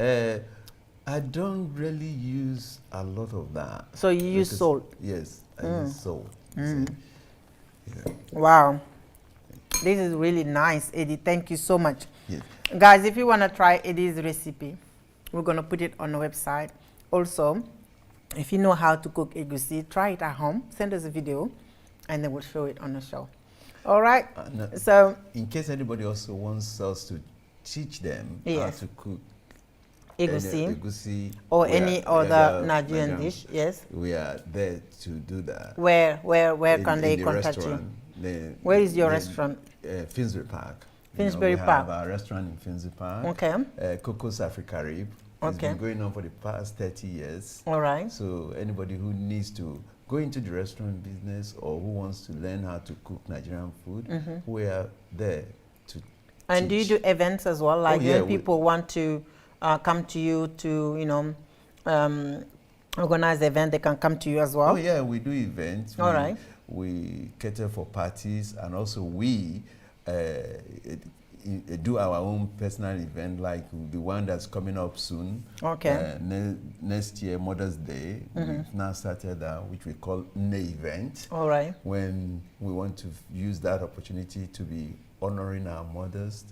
F: I don't really use a lot of that.
A: So you use
F: because-
A: salt?
F: Yes, I use salt. you see. Yeah.
A: Wow, this is really nice, Eddie. Thank you so much.
F: Yes.
A: Guys, if you want to try Eddie's recipe, we're going to put it on the website. Also, if you know how to cook egusi, try it at home. Send us a video, and then we'll show it on the show. All right.
F: No,
A: So,
F: in case anybody also wants us to teach them how
A: Yes.
F: to cook
A: egusi,
F: egusi
A: or
F: we
A: any
F: are-
A: other
F: yeah,
A: Nigerian dish, yes.
F: we are there to do that.
A: Where can they
F: the
A: contact you?
F: restaurant,
A: Where is your restaurant?
F: Finsbury Park.
A: Finsbury
F: we
A: Park.
F: have our restaurant in Finsbury Park.
A: Okay.
F: Coco's Africa Rib. It's
A: Okay.
F: been going on for the past 30 years.
A: All right.
F: So anybody who needs to go into the restaurant business or who wants to learn how to cook Nigerian food, we are there to
A: And do you
F: teach.
A: do events as well? Like
F: yeah,
A: when people want to come to you to, organize the event, they can come to you as well?
F: Oh yeah, we do events.
A: All right.
F: We cater for parties, and also we do our own personal event, like the one that's coming up soon.
A: Okay.
F: Next year, Mother's Day. We've now started which we call NE event.
A: All right.
F: When we want to use that opportunity to be honoring our mothers,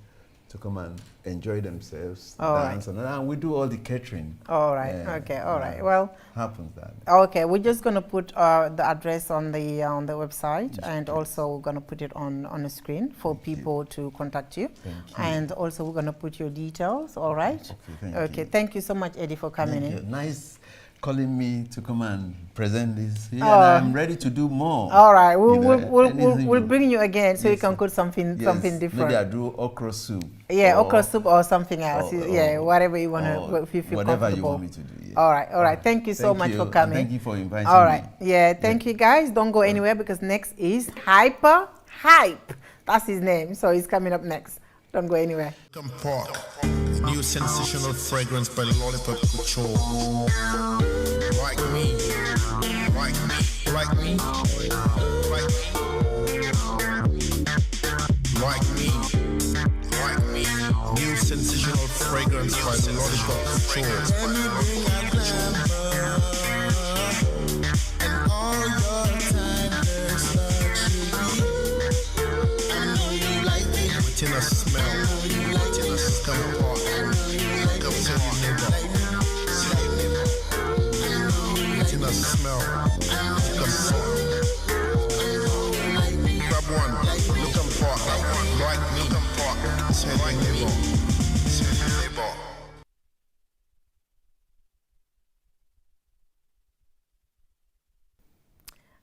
F: to come and enjoy themselves,
A: All
F: dance, and we do all the catering.
A: All right.
F: Yeah,
A: Okay. All right.
F: yeah.
A: Well,
F: Happens that.
A: okay. We're just gonna put the address on the website, and also we're gonna put it on the screen for people to contact you.
F: Thank you.
A: And also we're gonna put your details. All right.
F: Okay, thank you.
A: Thank you so much, Eddie, for coming
F: Thank
A: in.
F: you. Nice calling me to come and present this here,
A: Oh.
F: and I'm ready to do more.
A: All right. We'll
F: You know, anything
A: we'll
F: you-
A: bring you again so you
F: Yes.
A: can cook something different.
F: Maybe I do okra soup.
A: Yeah,
F: or-
A: okra soup or something else.
F: or-
A: Yeah,
F: or-
A: whatever you want
F: or
A: to, if you feel
F: whatever you
A: comfortable.
F: want me to do. Yeah.
A: All right, all right. Thank you so
F: Thank
A: much
F: you,
A: for
F: and
A: coming.
F: Thank you for inviting
A: All right.
F: me.
A: Yeah, thank you guys. Don't go anywhere because next is Hype. That's his name. So he's coming up next. Don't go anywhere.
E: Come Park, the new sensational fragrance by Lollipop Couture. Like me, like me, like me, like me, like me. New sensational fragrance by Lollipop Couture.
B: And all your time there's luxury. I know you like it.
E: Within a smell, within a come Park, come tell your neighbor, within a smell, come Park. Grab one, look and Park, like me, come Park, tell your neighbor, tell your neighbor.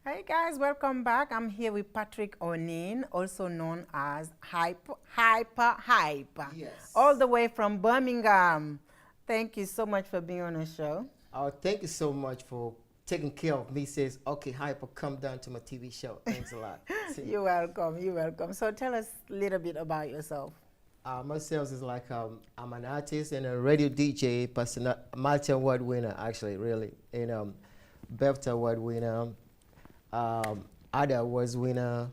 A: Hey guys, welcome back. I'm here with Patrick Onin, also known as Hype.
G: Yes.
A: All the way from Birmingham. Thank you so much for being on the show.
G: Oh, thank you so much for taking care of me. Says, okay, Hyper, come down to my TV show. Thanks a lot.
A: You're welcome. You're welcome. So tell us a little bit about yourself.
G: Myself is like I'm an artist and a radio DJ, multi-award winner actually, really, and BEFTA award winner, other awards winner,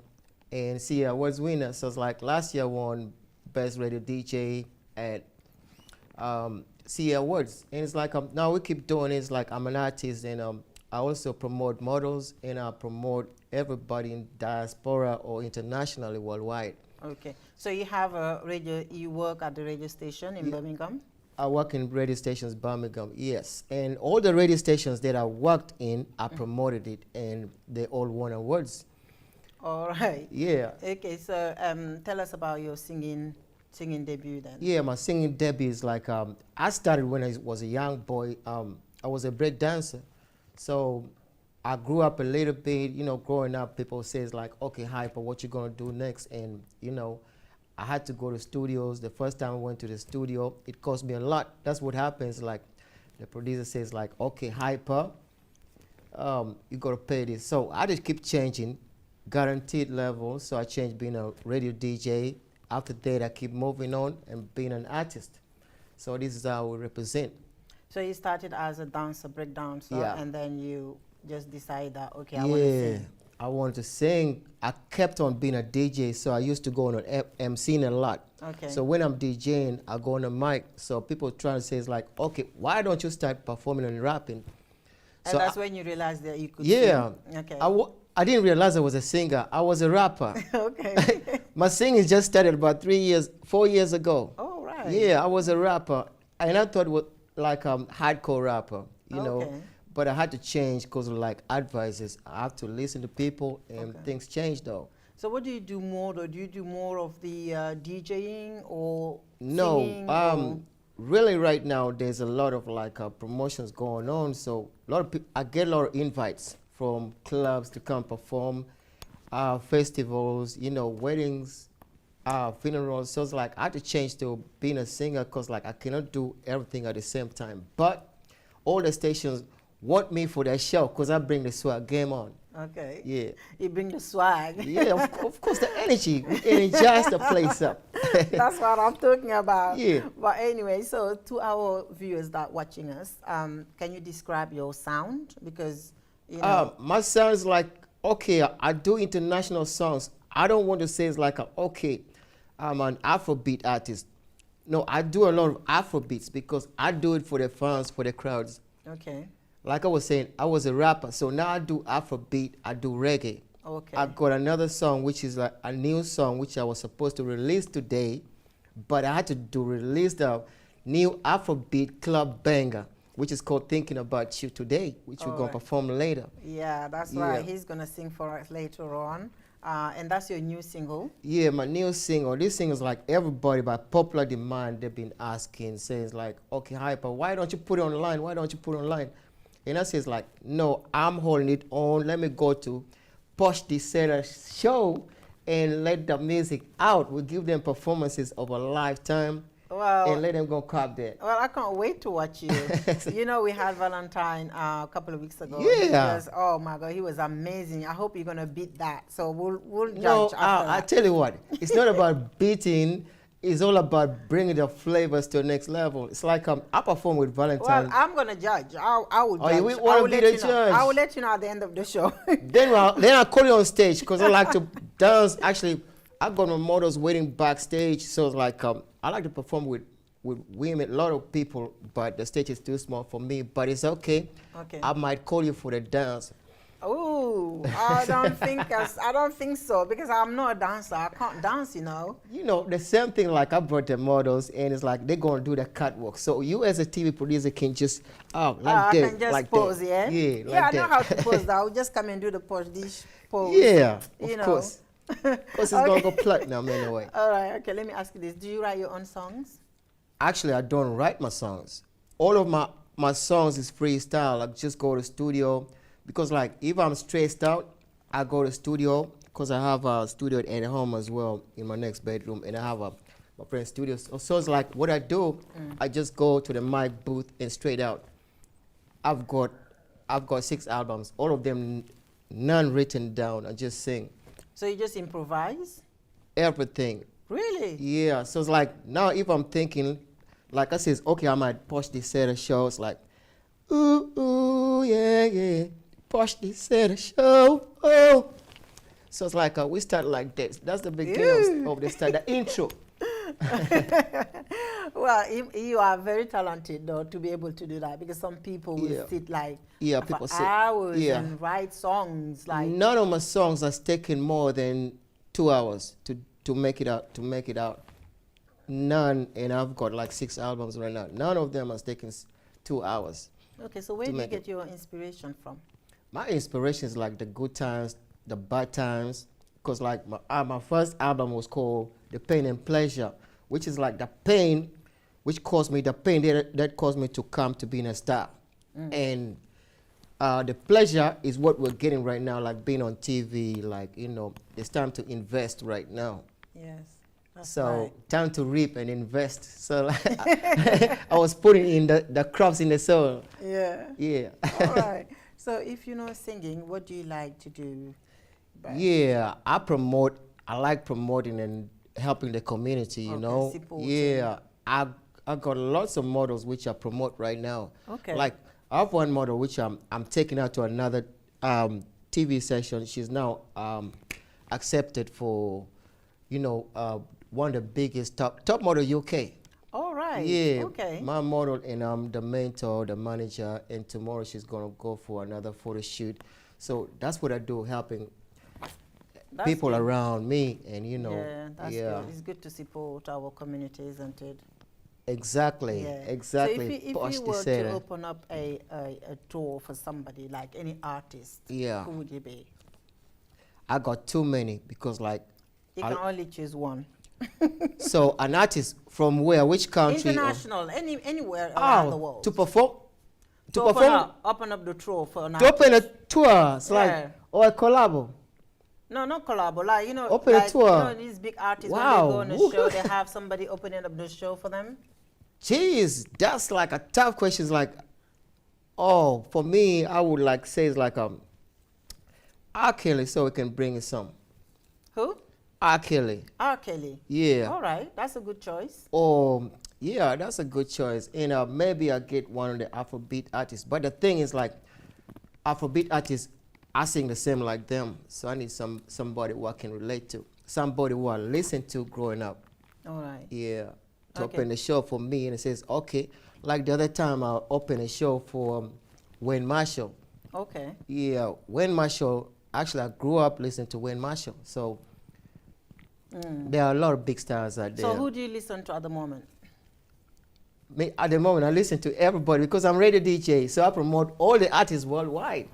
G: and CA awards winner. So it's like last year I won best radio DJ at CA awards, and it's like now we keep doing it. It's like I'm an artist, and I also promote models, and I promote everybody in diaspora or internationally worldwide.
A: Okay. So you have a radio, you work at the radio station in Birmingham?
G: I work in radio stations, Birmingham, yes. And all the radio stations that I worked in, I promoted it, and they all won awards.
A: All right.
G: Yeah.
A: Okay, so tell us about your singing debut then.
G: Yeah, my singing debut is like, I started when I was a young boy. I was a break dancer. So I grew up a little bit, growing up, people says like, okay, Hyper, what you gonna do next? And, I had to go to studios. The first time I went to the studio, it cost me a lot. That's what happens. Like, the producer says like, okay, Hyper, you gotta pay this. So I just keep changing, guaranteed level. So I changed being a radio DJ. After that, I keep moving on and being an artist. So this is how we represent.
A: So you started as a dancer, break dancer,
G: Yeah.
A: and then you just decide that, okay, I want to sing.
G: I wanted to sing. I kept on being a DJ, so I used to go on MCing a lot.
A: Okay.
G: So when I'm DJing, I go on the mic. So people trying to say, it's like, okay, why don't you start performing and rapping?
A: And
G: So
A: that's when you realized that you could
G: yeah.
A: sing. Okay.
G: I didn't realize I was a singer. I was a rapper.
A: Okay.
G: My singing just started about 4 years ago.
A: Oh, right.
G: Yeah, I was a rapper. And I thought it was like a hardcore rapper, you know.
A: Okay.
G: But I had to change because of like advices. I have to listen to people, and
A: Okay.
G: things change though.
A: So what do you do more, though? Do you do more of the DJing or
G: No,
A: singing? Or?
G: really right now there's a lot of like promotions going on. So a lot of people, I get a lot of invites from clubs to come perform, festivals, you know, weddings, funerals. So it's like I had to change to being a singer because like I cannot do everything at the same time. But all the stations want me for their show because I bring the swag game on.
A: Okay.
G: Yeah.
A: You bring the swag.
G: Yeah, of course, the energy. We energize the place up.
A: That's what I'm talking about.
G: Yeah.
A: But anyway, so to our viewers that watching us, can you describe your sound? Because, you know.
G: My sound is like, okay, I do international songs. I don't want to say it's like, okay, I'm an Afrobeat artist. No, I do a lot of Afrobeats because I do it for the fans, for the crowds.
A: Okay.
G: Like I was saying, I was a rapper, so now I do Afrobeat, I do reggae.
A: Okay.
G: I got another song, which is like a new song, which I was supposed to release today, but I had to release the new Afrobeat club banger, which is called Thinking About You Today, which we're going to perform later.
A: Yeah, that's right. He's going to sing for us later on. And that's your new single?
G: Yeah, my new single. This single is like everybody by popular demand, they've been asking, says like, okay, Hyper, why don't you put it online? Why don't you put it online? And I says like, no, I'm holding it on. Let me go to Posh Dee Sera show and let the music out. We'll give them performances of a lifetime.
A: Well,
G: and let them go cop that.
A: Well, I can't wait to watch you. You know, we had Valentine a couple of weeks ago.
G: Yeah.
A: Oh my God, he was amazing. I hope you're gonna beat that. So we'll judge.
G: No,
A: after
G: I
A: that.
G: tell you what, it's not about beating. It's all about bringing the flavors to the next level. It's like I perform with Valentine.
A: Well, I'm gonna judge. I will judge.
G: Oh, you want to be the judge?
A: I will let you know at the end of the show.
G: then I'll call you on stage because I like to dance. Actually, I've got my models waiting backstage, so it's like I like to perform with women, a lot of people, but the stage is too small for me. But it's okay.
A: Okay.
G: I might call you for the dance.
A: Oh, I don't think so because I'm not a dancer. I can't dance, you know.
G: You know, the same thing like I brought the models and it's like they're going to do the catwalk. So you as a TV producer can just, like that.
A: I can just
G: like
A: pose,
G: that.
A: yeah?
G: Yeah,
A: Yeah,
G: like
A: I know
G: that.
A: how to pose that. I'll just come and do the Posh dish pose.
G: Yeah,
A: you
G: of
A: know.
G: course. Of course, it's going to go platinum anyway.
A: All right, okay, let me ask you this. Do you write your own songs?
G: Actually, I don't write my songs. All of my songs is freestyle. I just go to studio because like if I'm stressed out, I go to studio because I have a studio at home as well in my next bedroom, and I have my friend's studio. So it's like what I do, I just go to the mic booth and straight out. I've got 6 albums, all of them none written down. I just sing.
A: So you just improvise?
G: Everything.
A: Really?
G: Yeah, so it's like now if I'm thinking, like I says, okay, I'm at Posh Dee Sera show, it's like, ooh, ooh, yeah, yeah, Posh Dee Sera show, oh. So it's like we start like this. That's the beginning of the start, the intro.
A: Well, you are very talented though to be able to do that because some people will sit like
G: people
A: for
G: sit
A: hours and write songs like.
G: None of my songs has taken more than 2 hours to make it out. None, and I've got like 6 albums right now. None of them has taken 2 hours.
A: Okay, so where do you get your inspiration from?
G: My inspiration is like the good times, the bad times, because like my first album was called The Pain and Pleasure, which is like the pain, which caused me the pain that caused me to come to being a star, and the pleasure is what we're getting right now, like being on TV, like, you know, it's time to invest right now.
A: Yes. That's
G: So
A: right.
G: time to reap and invest. So like, I was putting in the crops in the soil.
A: Yeah.
G: Yeah.
A: All right. So if you know singing, what do you like to do?
G: Yeah, I like promoting and helping the community, you know.
A: supporting.
G: Yeah, I got lots of models which I promote right now.
A: Okay.
G: Like I have one model which I'm taking out to another TV session. She's now accepted for, you know, one of the biggest top model UK.
A: All right.
G: Yeah.
A: Okay.
G: My model, and I'm the mentor, the manager, and tomorrow she's gonna go for another photo shoot. So that's what I do, helping
A: That's
G: people
A: good.
G: around me, and you know.
A: Yeah, that's good. It's good to support our community, isn't it?
G: Exactly.
A: Yeah.
G: Exactly.
A: So if
G: Posh
A: you
G: Dee
A: were to
G: Sera.
A: open up a tour for somebody, like any artist,
G: Yeah.
A: who would you be?
G: I got too many because like,
A: You can only choose one.
G: so an artist from where, which country?
A: International, anywhere around the world.
G: To perform?
A: To open up the tour for an
G: To
A: artist.
G: open a tour, it's
A: Yeah.
G: like, or a collab.
A: No, not collab, like, you know,
G: Open a
A: like,
G: tour.
A: you know, these big artists,
G: Wow.
A: when they go on a show, they have somebody opening up the show for them.
G: Jeez, that's like a tough question. It's like, oh, for me, I would like say it's like R. Kelly, so we can bring in some.
A: Who?
G: R. Kelly.
A: R. Kelly.
G: Yeah.
A: All right, that's a good choice.
G: Oh, yeah, that's a good choice. And maybe I get one of the Afrobeat artists. But the thing is, like, Afrobeat artists, I sing the same like them. So I need somebody who I can relate to, somebody who I listened to growing up.
A: All right.
G: Yeah, to
A: Okay.
G: open the show for me, and it says, okay, like the other time I opened a show for Wayne Marshall.
A: Okay.
G: Yeah, Wayne Marshall, actually I grew up listening to Wayne Marshall, so there are a lot of big stars out there.
A: So who do you listen to at the moment?
G: Me, at the moment, I listen to everybody because I'm radio DJ, so I promote all the artists worldwide.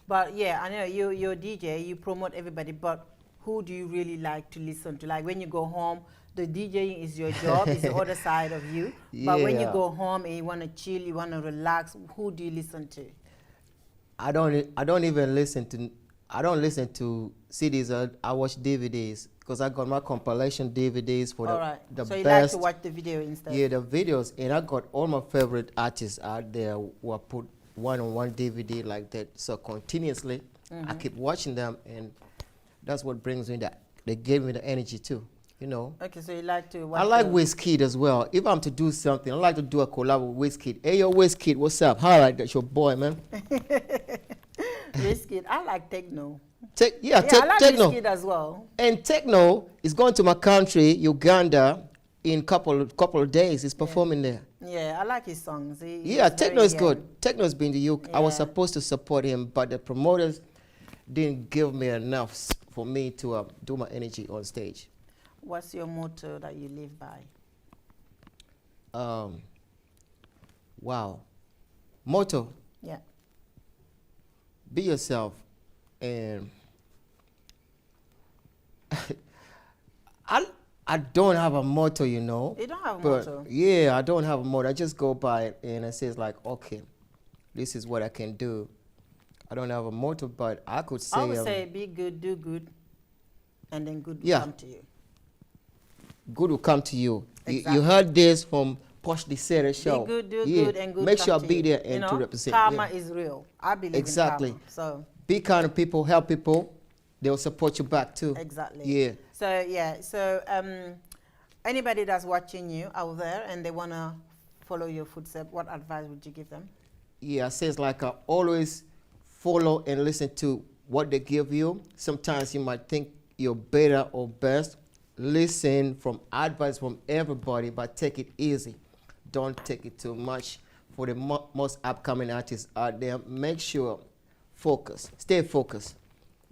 A: But yeah, I know you're a DJ, you promote everybody, but who do you really like to listen to? Like when you go home, the DJing is your job, it's the other side of you. But when you
G: Yeah.
A: go home and you want to chill, you want to relax, who do you listen to?
G: I don't even listen to, I don't listen to CDs. I watch DVDs because I got my compilation DVDs for
A: All right.
G: the
A: So you
G: best.
A: like to watch the video instead?
G: Yeah, the videos, and I got all my favorite artists out there who I put one on one DVD like that. So continuously, I keep watching them, and that's what brings me that. They give me the energy too, you know.
A: Okay, so you like to watch
G: I like
A: the-
G: Wizkid as well. If I'm to do something, I like to do a collab with Wizkid. Hey, yo, Wizkid, what's up? All right, that's your boy, man.
A: Wizkid. I like techno.
G: Yeah,
A: Yeah, I like
G: techno.
A: Wizkid as well.
G: And techno is going to my country, Uganda, in couple of days. It's performing there.
A: Yeah, I like his songs.
G: Yeah, techno is good. Techno's been the UK. I was
A: Yeah.
G: supposed to support him, but the promoters didn't give me enough for me to do my energy on stage.
A: What's your motto that you live by?
G: Wow. Motto,
A: Yeah.
G: be yourself. And I don't have a motto, you know.
A: You don't have a
G: But
A: motto.
G: yeah, I don't have a motto. I just go by it, and it says like, okay, this is what I can do. I don't have a motto, but I could say,
A: I would say be good, do good, and then good will
G: Yeah.
A: come to you.
G: good will come to you.
A: Exactly.
G: You heard this from Posh Dee Sera show.
A: Be good, do
G: Yeah.
A: good, and good
G: Make
A: come
G: sure I
A: to
G: be
A: you.
G: there
A: You
G: and
A: know,
G: to represent.
A: karma
G: Yeah.
A: is real. I believe
G: Exactly.
A: in karma. So
G: Be kind of people, help people. They'll support you back too.
A: exactly.
G: Yeah.
A: So yeah. So anybody that's watching you out there and they wanna follow your footsteps, what advice would you give them?
G: Yeah, it says like always follow and listen to what they give you. Sometimes you might think you're better or best. Listen from advice from everybody, but take it easy. Don't take it too much. For the most upcoming artists out there, make sure focus. Stay focused.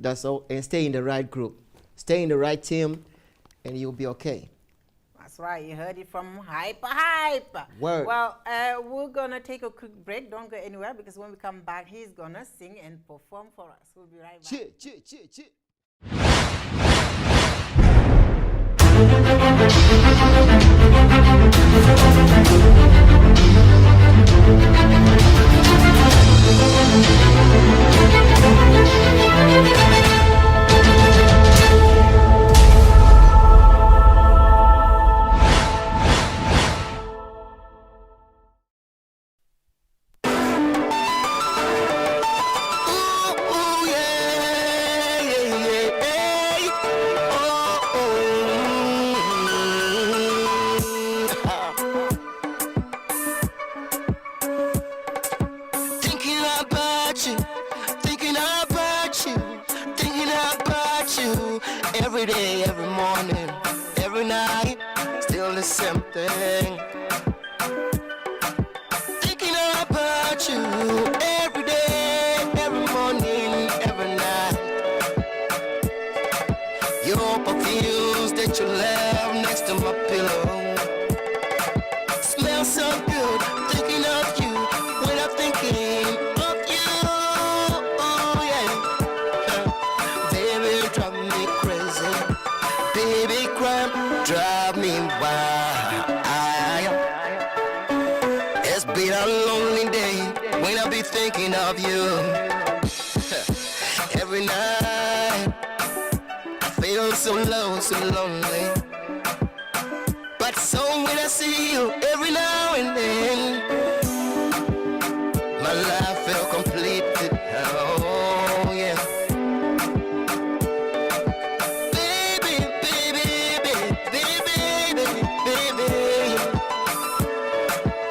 G: That's all. And stay in the right group. Stay in the right team, and you'll be okay.
A: That's right. You heard it from Hype.
G: Word.
A: Well, we're gonna take a quick break. Don't go anywhere because when we come back, he's gonna sing and perform for us. We'll be right back.
G: Chit.
B: Ooh, yeah, yeah,
H: same thing. Thinking about you every day, every morning, every night. Your perfumes that you left next to my pillow smell so good. Thinking of you when I'm thinking of you. Oh yeah, baby, drive me crazy. Baby, crime, drive me wild. It's been a lonely day when I be thinking of you. Every night I feel so low, so lonely. But so when I see you every now and then, my life feel completed. Oh yeah. Baby, baby, baby, baby, baby.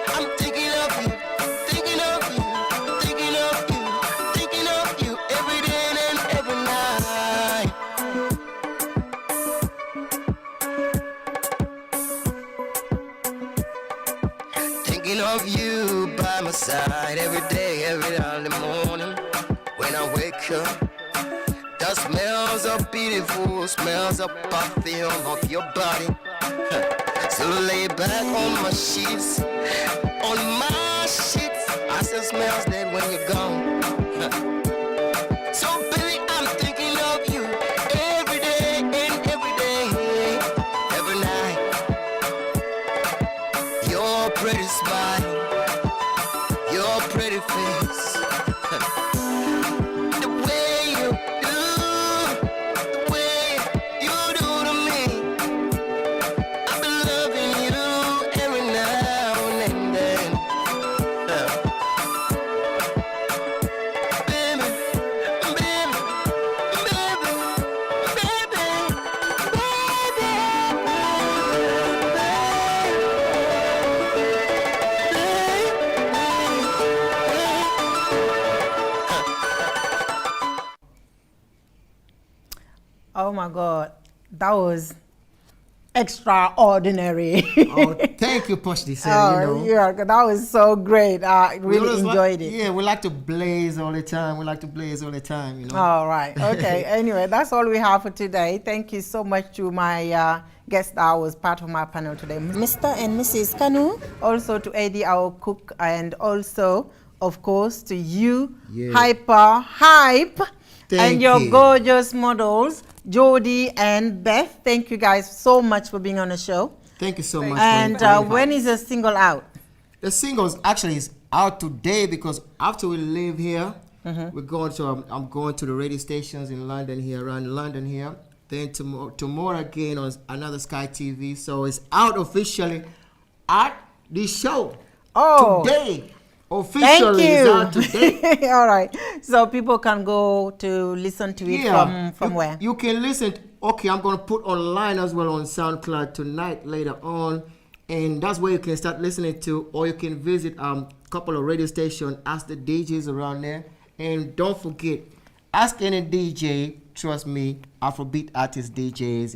H: I'm thinking of you, thinking of you, thinking of you, thinking of you every day and every night. Thinking of you by my side every day, every early morning. When I wake up, the smells are beautiful, smells of perfume of your body. So lay back on my sheets, on my sheets. I still smells that when you're gone. So baby, I'm thinking of you every day and every day, every night. Your pretty smile, your pretty face, the way you do, the way you do to me. I've been loving you every now and then. Baby, baby, baby, baby,
A: Oh my God, that was extraordinary.
G: Oh, thank you, Posh Dee Sera.
A: Oh, yeah, that was so great. I really enjoyed it.
G: Yeah, we like to blaze all the time. We like to blaze all the time, you know.
A: All right. Okay. Anyway, that's all we have for today. Thank you so much to my guest that was part of my panel today, Mr. and Mrs. Kanu. Also to Eddie, our cook, and also, of course, to you, Hype, and your gorgeous models, Jody and Beth. Thank you guys so much for being on the show.
G: Thank you so much.
A: And when is the single out?
G: The single actually is out today because after we leave here, we're going to. I'm going to the radio stations in London here, around London here. Then tomorrow again on another Sky TV. So it's out officially at the show.
A: Oh,
G: today. Officially is out today.
A: All right. So people can go to listen to it from where?
G: You can listen. Okay, I'm going to put online as well on SoundCloud tonight, later on. And that's where you can start listening to, or you can visit a couple of radio stations, ask the DJs around there. And don't forget, ask any DJ, trust me, Afrobeat artist DJs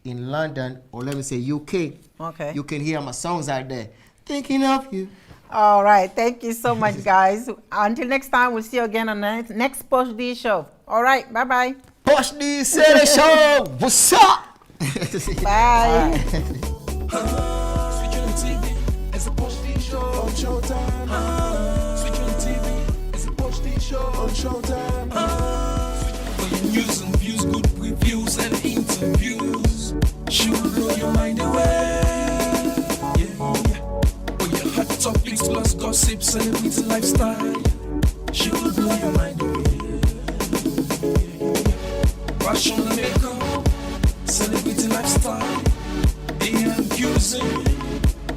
G: in London, or let me say UK.
A: Okay.
G: You can hear my songs out there. Thinking of you.
A: All right. Thank you so much, guys. Until next time, we'll see you again on the next Posh Dee Show. All right. Bye-bye.
G: Posh Dee Sera Show. What's up?
A: Bye.
B: Switch on TV, it's a Posh Dee Show on Showtime. Switch on TV, it's a Posh Dee Show on Showtime. For your news and views, good reviews and interviews, she will blow your mind away. Hot topics plus gossip, celebrity lifestyle. She will blow your mind away. Fashion and makeup, celebrity lifestyle. The Egusi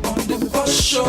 B: on the Posh Show.